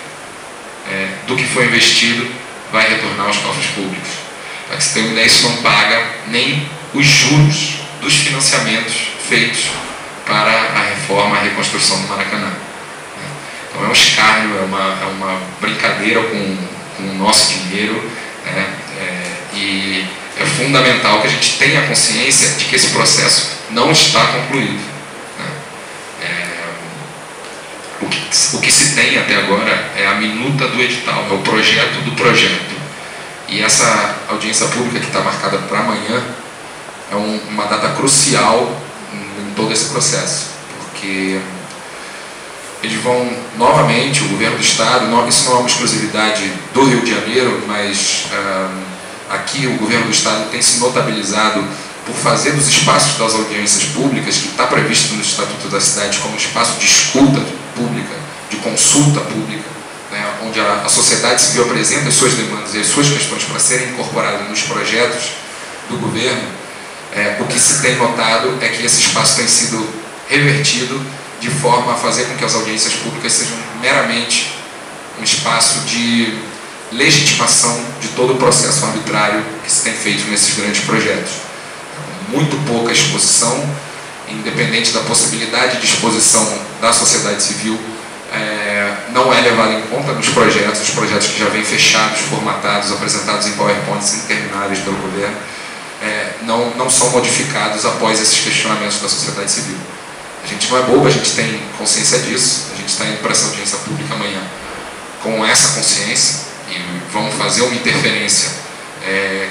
do que foi investido vai retornar aos cofres públicos. Para que você tenha uma ideia, isso não paga nem os juros dos financiamentos feitos para a reforma, a reconstrução do Maracanã. Então é um escárnio, é uma brincadeira com o nosso dinheiro, né? E é fundamental que a gente tenha consciência de que esse processo não está concluído. O que se tem até agora é a minuta do edital, é o projeto do projeto. E essa audiência pública que está marcada para amanhã é uma data crucial em todo esse processo, porque eles vão novamente, o governo do Estado, isso não é uma exclusividade do Rio de Janeiro, mas aqui o governo do Estado tem se notabilizado por fazer dos espaços das audiências públicas, que está previsto no Estatuto da Cidade como espaço de escuta pública, de consulta pública, né, onde a sociedade civil apresenta as suas demandas e as suas questões para serem incorporadas nos projetos do governo. O que se tem notado é que esse espaço tem sido revertido de forma a fazer com que as audiências públicas sejam meramente um espaço de legitimação de todo o processo arbitrário que se tem feito nesses grandes projetos. Muito pouca exposição, independente da possibilidade de exposição da sociedade civil, não é levado em conta nos projetos, os projetos que já vêm fechados, formatados, apresentados em PowerPoints intermináveis pelo governo, não são modificados após esses questionamentos da sociedade civil. A gente não é bobo, a gente tem consciência disso, a gente está indo para essa audiência pública amanhã com essa consciência e vamos fazer uma interferência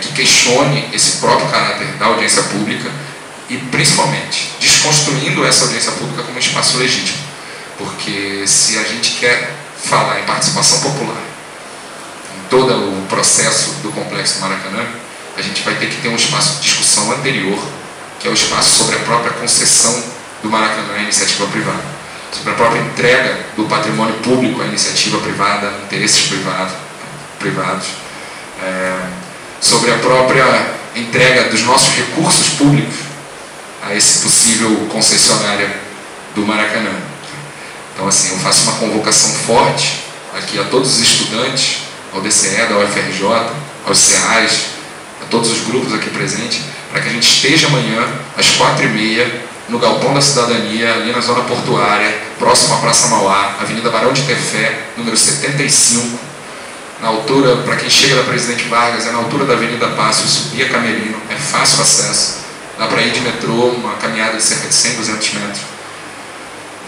que questione esse próprio caráter da audiência pública e principalmente desconstruindo essa audiência pública como um espaço legítimo, porque se a gente quer falar em participação popular em todo o processo do Complexo Maracanã, a gente vai ter que ter um espaço de discussão anterior, que é o espaço sobre a própria concessão do Maracanã à iniciativa privada, sobre a própria entrega do patrimônio público à iniciativa privada, interesses privados, sobre a própria entrega dos nossos recursos públicos a esse possível concessionário do Maracanã. Então, assim, eu faço uma convocação forte aqui a todos os estudantes, ao DCE, da UFRJ, aos CEAs, a todos os grupos aqui presentes, para que a gente esteja amanhã, às 4h30, no Galpão da Cidadania, ali na zona portuária, próximo à Praça Mauá, Avenida Barão de Tefé, número 75, na altura, para quem chega da Presidente Vargas, é na altura da Avenida Pássio, subir a Camerino, é fácil acesso, dá para ir de metrô, uma caminhada de cerca de 100, 200 metros.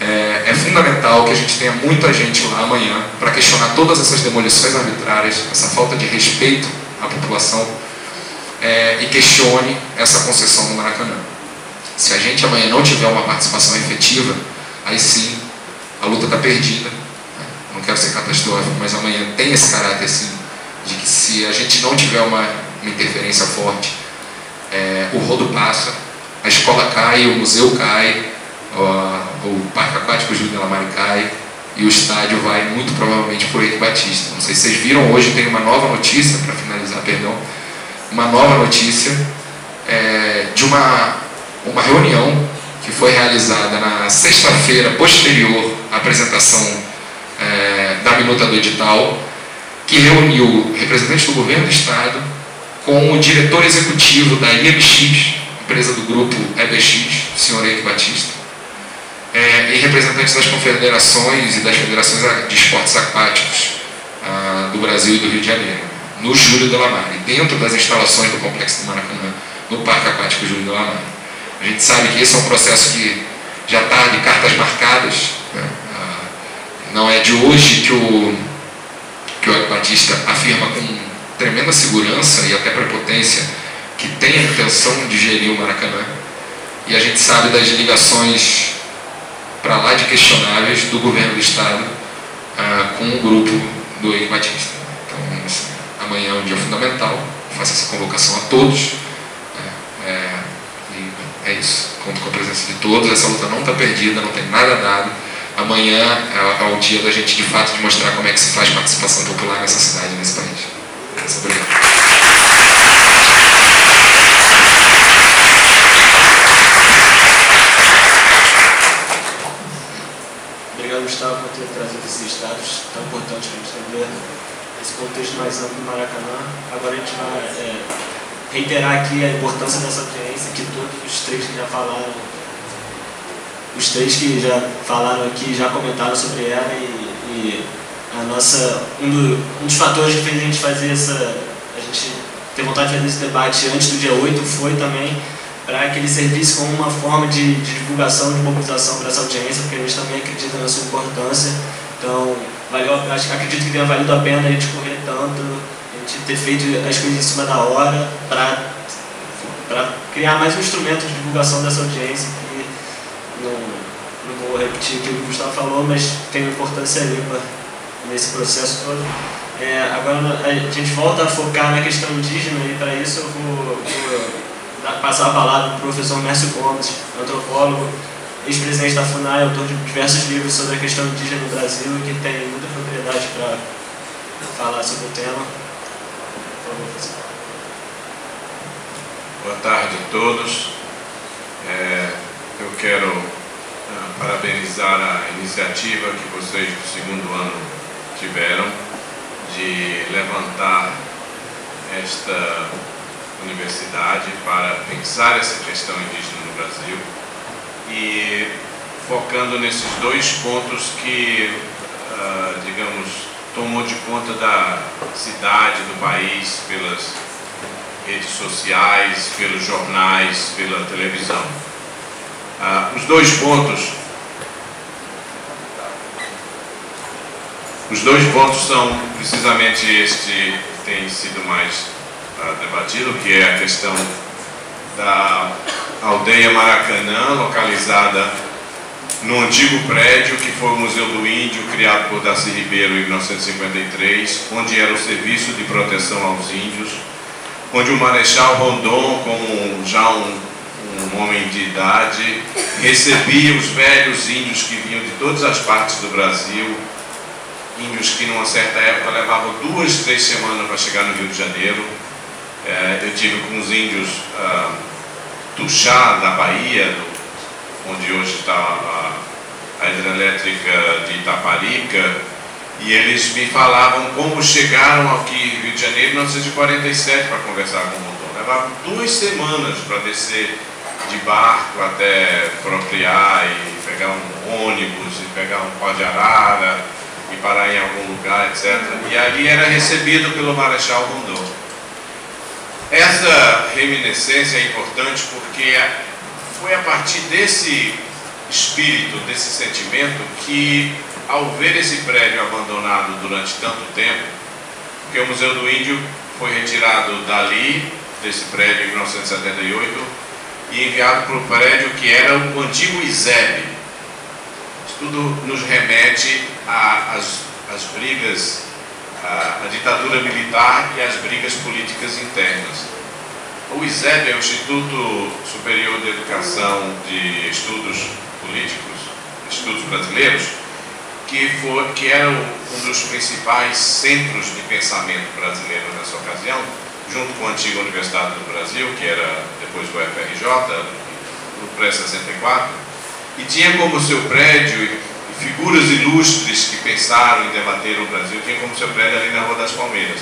É fundamental que a gente tenha muita gente lá amanhã para questionar todas essas demolições arbitrárias, essa falta de respeito à população, e questione essa concessão do Maracanã. Se a gente amanhã não tiver uma participação efetiva, aí sim a luta está perdida. Não quero ser catastrófico, mas amanhã tem esse caráter assim, de que se a gente não tiver uma interferência forte, o rodo passa, a escola cai, o museu cai, o Parque Aquático Júlio de Lamare cai, e o estádio vai muito provavelmente por Eike Batista. Não sei se vocês viram, hoje tem uma nova notícia, para finalizar, perdão, uma nova notícia de uma reunião que foi realizada na sexta-feira posterior à apresentação da minuta do edital, que reuniu representantes do governo do estado com o diretor executivo da IMX, empresa do grupo EBX, o senhor Eike Batista, e representantes das confederações e das federações de esportes aquáticos do Brasil e do Rio de Janeiro, no Júlio de Lamare, dentro das instalações do Complexo do Maracanã, no Parque Aquático Júlio de Lamare. A gente sabe que esse é um processo que já está de cartas marcadas, né? Não é de hoje que o Eike Batista afirma com tremenda segurança e até prepotência que tem a intenção de gerir o Maracanã, e a gente sabe das ligações para lá de questionáveis do governo do estado com o grupo do Eike Batista. Então, assim, amanhã é um dia fundamental, faço essa convocação a todos, e é isso, conto com a presença de todos. Essa luta não está perdida, não tem nada dado. Amanhã é o dia da gente, de fato, de mostrar como é que se faz participação popular nessa cidade, nesse país. Muito obrigado. Obrigado, Gustavo, por ter trazido esses dados tão importantes para a gente entender esse contexto mais amplo do Maracanã. Agora a gente vai reiterar aqui a importância dessa audiência, que todos os três que já falaram, aqui já comentaram sobre ela, e a nossa, um dos fatores que fez a gente fazer a gente ter vontade de fazer esse debate antes do dia 8 foi também para que ele servisse como uma forma de divulgação, de mobilização para essa audiência, porque a gente também acredita na sua importância. Então, acredito que tenha valido a pena a gente correr tanto, a gente ter feito as coisas em cima da hora, para criar mais um instrumento de divulgação dessa audiência, que não vou repetir o que o Gustavo falou, mas tem uma importância ímpar nesse processo todo. Agora a gente volta a focar na questão indígena, e para isso eu vou passar a palavra para o professor Mércio Gomes, antropólogo, ex-presidente da FUNAI, autor de diversos livros sobre a questão indígena no Brasil, e que tem muita propriedade para falar sobre o tema. Por favor, professor. Boa tarde a todos. Eu quero parabenizar a iniciativa que vocês do segundo ano tiveram de levantar esta universidade para pensar essa questão indígena no Brasil, e focando nesses dois pontos que, digamos, tomou de conta da cidade, do país, pelas redes sociais, pelos jornais, pela televisão. Os dois pontos são precisamente este que tem sido mais debatido, que é a questão da aldeia Maracanã, localizada no antigo prédio que foi o Museu do Índio, criado por Darcy Ribeiro em 1953, onde era o Serviço de Proteção aos Índios, onde o Marechal Rondon, como já um homem de idade, recebia os velhos índios que vinham de todas as partes do Brasil, índios que numa certa época levavam 2, 3 semanas para chegar no Rio de Janeiro. Eu tive com os índios Tuxá, da Bahia, onde hoje está a hidrelétrica de Itaparica, e eles me falavam como chegaram aqui em Rio de Janeiro em 1947 para conversar com o Rondon. Levavam 2 semanas para descer de barco até Propriá e pegar um ônibus, e pegar um pau de arara e parar em algum lugar, etc. E ali era recebido pelo Marechal Rondon. Essa reminiscência é importante porque foi a partir desse espírito, desse sentimento, que ao ver esse prédio abandonado durante tanto tempo, porque o Museu do Índio foi retirado dali, desse prédio em 1978, e enviado para o prédio que era o antigo ISEB. Isso tudo nos remete às brigas, à ditadura militar e às brigas políticas internas. O ISEB é o Instituto Superior de Educação de Estudos Políticos, Estudos Brasileiros, que era um dos principais centros de pensamento brasileiro nessa ocasião, junto com a antiga Universidade do Brasil, que era depois do FRJ, no pré-64, e tinha como seu prédio figuras ilustres que pensaram e debateram o Brasil, tinha como seu prédio ali na Rua das Palmeiras.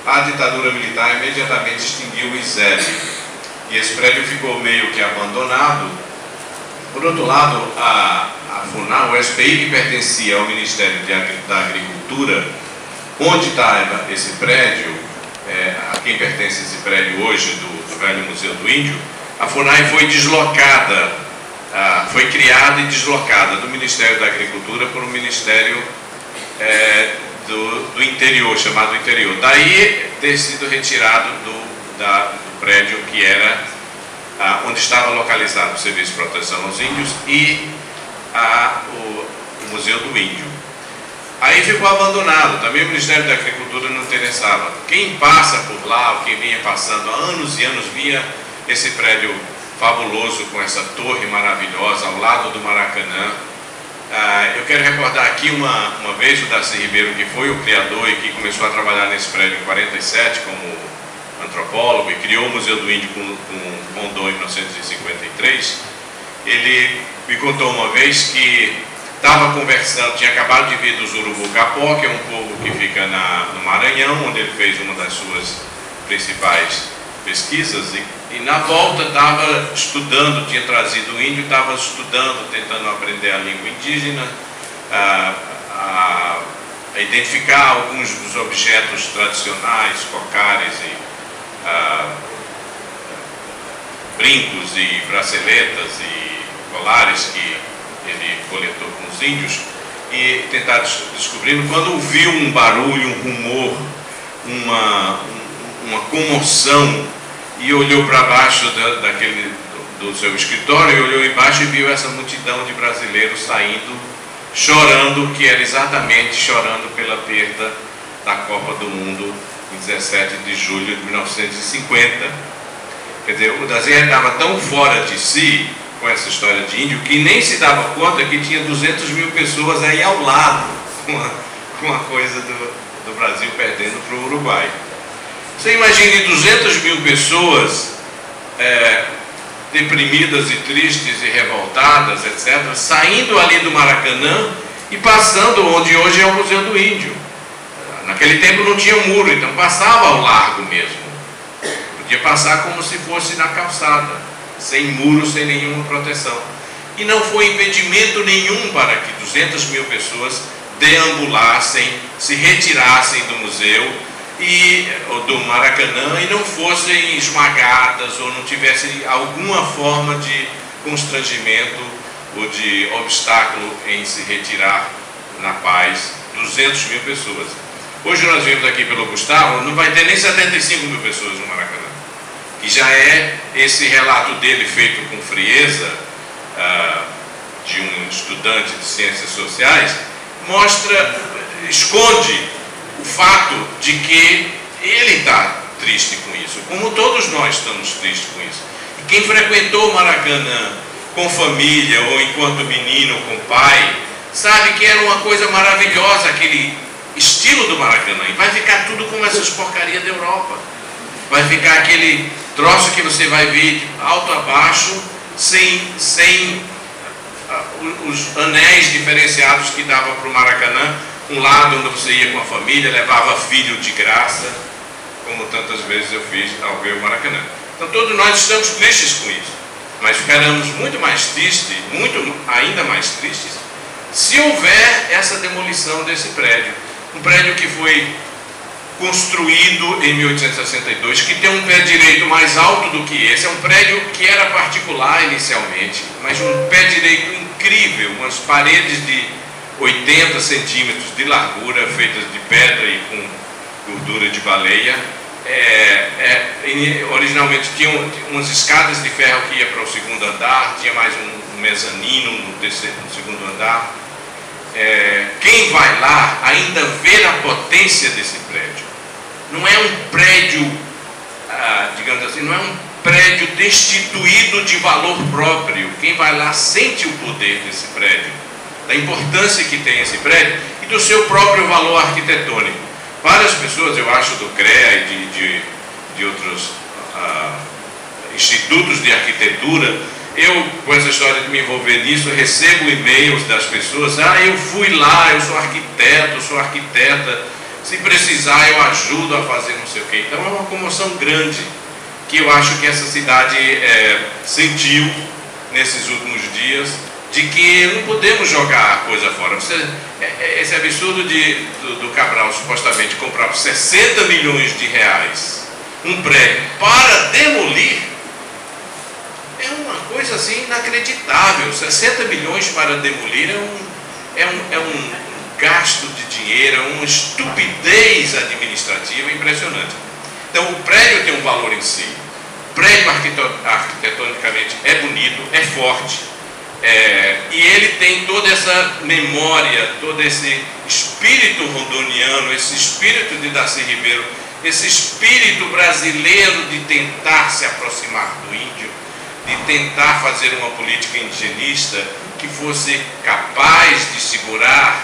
A ditadura militar imediatamente extinguiu o ISEB, e esse prédio ficou meio que abandonado. Por outro lado, a FUNAI, o SPI, que pertencia ao Ministério da Agricultura, onde está esse prédio, a quem pertence esse prédio hoje, do velho Museu do Índio, a FUNAI foi deslocada, foi criada e deslocada do Ministério da Agricultura para o Ministério do Interior, chamado Interior. Daí ter sido retirado do prédio que era onde estava localizado o Serviço de Proteção aos Índios e o Museu do Índio. Aí ficou abandonado, também o Ministério da Agricultura não interessava. Quem passa por lá, ou quem vinha passando há anos e anos, via esse prédio fabuloso com essa torre maravilhosa ao lado do Maracanã. Eu quero recordar aqui uma vez o Darcy Ribeiro, que foi o criador e que começou a trabalhar nesse prédio em 47 como antropólogo e criou o Museu do Índio com Rondon em 1953. Ele me contou uma vez que estava conversando, tinha acabado de vir do Urubu-Capó, que é um povo que fica no Maranhão, onde ele fez uma das suas principais pesquisas, e na volta estava estudando, tinha trazido o índio, estava estudando, tentando aprender a língua indígena, a identificar alguns dos objetos tradicionais, cocares e brincos e braceletas e colares que ele coletou com os índios, e tentar descobrir, quando ouviu um barulho, um rumor, uma comoção, e olhou para baixo do seu escritório, e olhou embaixo e viu essa multidão de brasileiros saindo, chorando, que era exatamente chorando pela perda da Copa do Mundo em 17 de julho de 1950. Quer dizer, o Darcy estava tão fora de si com essa história de índio que nem se dava conta que tinha 200 mil pessoas aí ao lado com a coisa do Brasil perdendo para o Uruguai. Você imagine 200 mil pessoas deprimidas e tristes e revoltadas, etc., saindo ali do Maracanã e passando onde hoje é o Museu do Índio. Naquele tempo não tinha muro, então passava ao largo mesmo. Podia passar como se fosse na calçada, sem muro, sem nenhuma proteção. E não foi impedimento nenhum para que 200 mil pessoas deambulassem, se retirassem do museu ou do Maracanã e não fossem esmagadas ou não tivessem alguma forma de constrangimento ou de obstáculo em se retirar na paz. 200 mil pessoas. Hoje nós vimos aqui pelo Gustavo, não vai ter nem 75 mil pessoas no Maracanã. que já é esse relato dele feito com frieza, de um estudante de ciências sociais, esconde o fato de que ele está triste com isso, como todos nós estamos tristes com isso. E quem frequentou o Maracanã com família, ou enquanto menino com pai, sabe que era uma coisa maravilhosa aquele estilo do Maracanã. E vai ficar tudo como essas porcarias da Europa. Vai ficar aquele troço que você vai ver de alto a baixo, sem os anéis diferenciados que dava para o Maracanã. Um lado onde você ia com a família, levava filho de graça, como tantas vezes eu fiz ao ver o Maracanã. Então todos nós estamos tristes com isso, mas ficaremos muito mais tristes, ainda mais tristes, se houver essa demolição desse prédio. Um prédio que foi construído em 1862, que tem um pé direito mais alto do que esse. É um prédio que era particular inicialmente, mas um pé direito incrível, umas paredes de 80 centímetros de largura, feitas de pedra e com gordura de baleia. Originalmente tinha umas escadas de ferro que ia para o segundo andar, tinha mais um mezanino no segundo andar. Quem vai lá ainda vê a potência desse prédio. Não é um prédio, digamos assim, não é um prédio destituído de valor próprio. Quem vai lá sente o poder desse prédio, da importância que tem esse prédio e do seu próprio valor arquitetônico. Várias pessoas, eu acho, do CREA e de outros institutos de arquitetura, eu, com essa história de me envolver nisso, recebo e-mails das pessoas: eu fui lá, eu sou arquiteto, sou arquiteta, se precisar eu ajudo a fazer não sei o quê. Então é uma comoção grande que eu acho que essa cidade sentiu nesses últimos dias, de que não podemos jogar a coisa fora. Esse absurdo do Cabral supostamente comprar por 60 milhões de reais um prédio para demolir é uma coisa assim inacreditável. 60 milhões para demolir é um gasto de dinheiro, é uma estupidez administrativa impressionante. Então o prédio tem um valor em si. O prédio arquitetonicamente é bonito, é forte. E ele tem toda essa memória, todo esse espírito rondoniano, esse espírito de Darcy Ribeiro, esse espírito brasileiro de tentar se aproximar do índio, de tentar fazer uma política indigenista que fosse capaz de segurar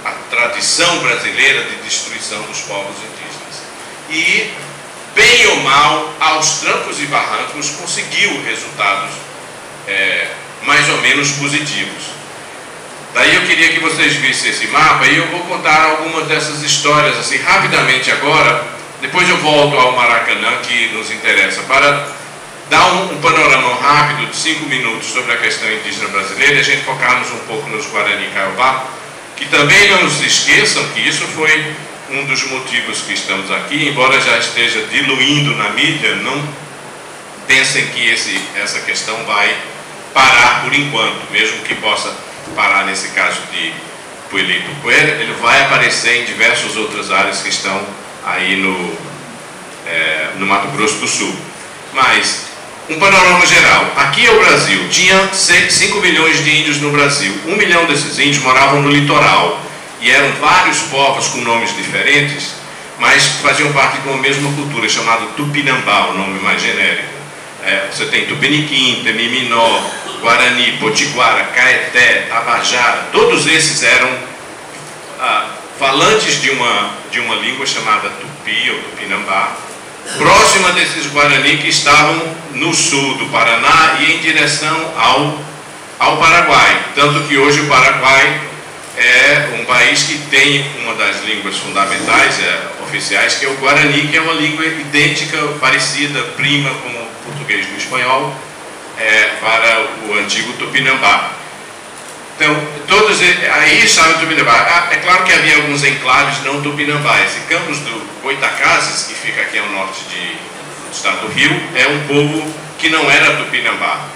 a tradição brasileira de destruição dos povos indígenas. E, bem ou mal, aos trancos e barrancos, conseguiu resultados mais ou menos positivos. Daí eu queria que vocês vissem esse mapa e eu vou contar algumas dessas histórias assim rapidamente agora. Depois eu volto ao Maracanã, que nos interessa, para dar um panorama rápido de 5 minutos sobre a questão indígena brasileira e a gente focarmos um pouco nos Guarani Kaiowá, que também não nos esqueçam que isso foi um dos motivos que estamos aqui, embora já esteja diluindo na mídia. Não pensem que essa questão vai parar por enquanto, mesmo que possa parar nesse caso de Puelito-Puer, ele vai aparecer em diversas outras áreas que estão aí no Mato Grosso do Sul. Mas, um panorama geral. Aqui é o Brasil. Tinha 5 milhões de índios no Brasil. 1 milhão desses índios moravam no litoral. E eram vários povos com nomes diferentes, mas faziam parte de uma mesma cultura, chamada Tupinambá, o nome mais genérico. Você tem Tupiniquim, Temiminó, Guarani, Potiguara, Caeté, Tabajara. Todos esses eram falantes de uma língua chamada Tupi ou Tupinambá, próxima desses Guarani que estavam no sul do Paraná e em direção ao Paraguai. Tanto que hoje o Paraguai é um país que tem uma das línguas fundamentais, oficiais, que é o Guarani, que é uma língua idêntica, parecida, prima com o português do espanhol, para o antigo Tupinambá. Então, todos aí estavam em Tupinambá. É claro que havia alguns enclaves não Tupinambá. Esse Campos do Goitacazes, que fica aqui ao norte do estado do Rio, é um povo que não era Tupinambá.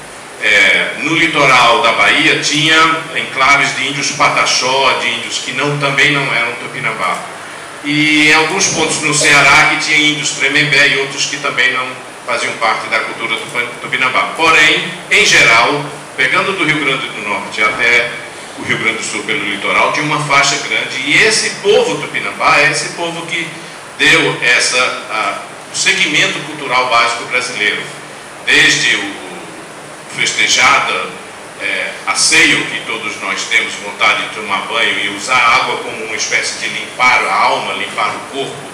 No litoral da Bahia tinha enclaves de índios Pataxó, de índios que também não eram Tupinambá. E em alguns pontos no Ceará que tinha índios Tremembé e outros que também faziam parte da cultura tupinambá. Porém, em geral, pegando do Rio Grande do Norte até o Rio Grande do Sul pelo litoral, tinha uma faixa grande, e esse povo tupinambá é esse povo que deu o segmento cultural básico brasileiro, desde o festejada, asseio, que todos nós temos vontade de tomar banho e usar a água como uma espécie de limpar a alma, limpar o corpo,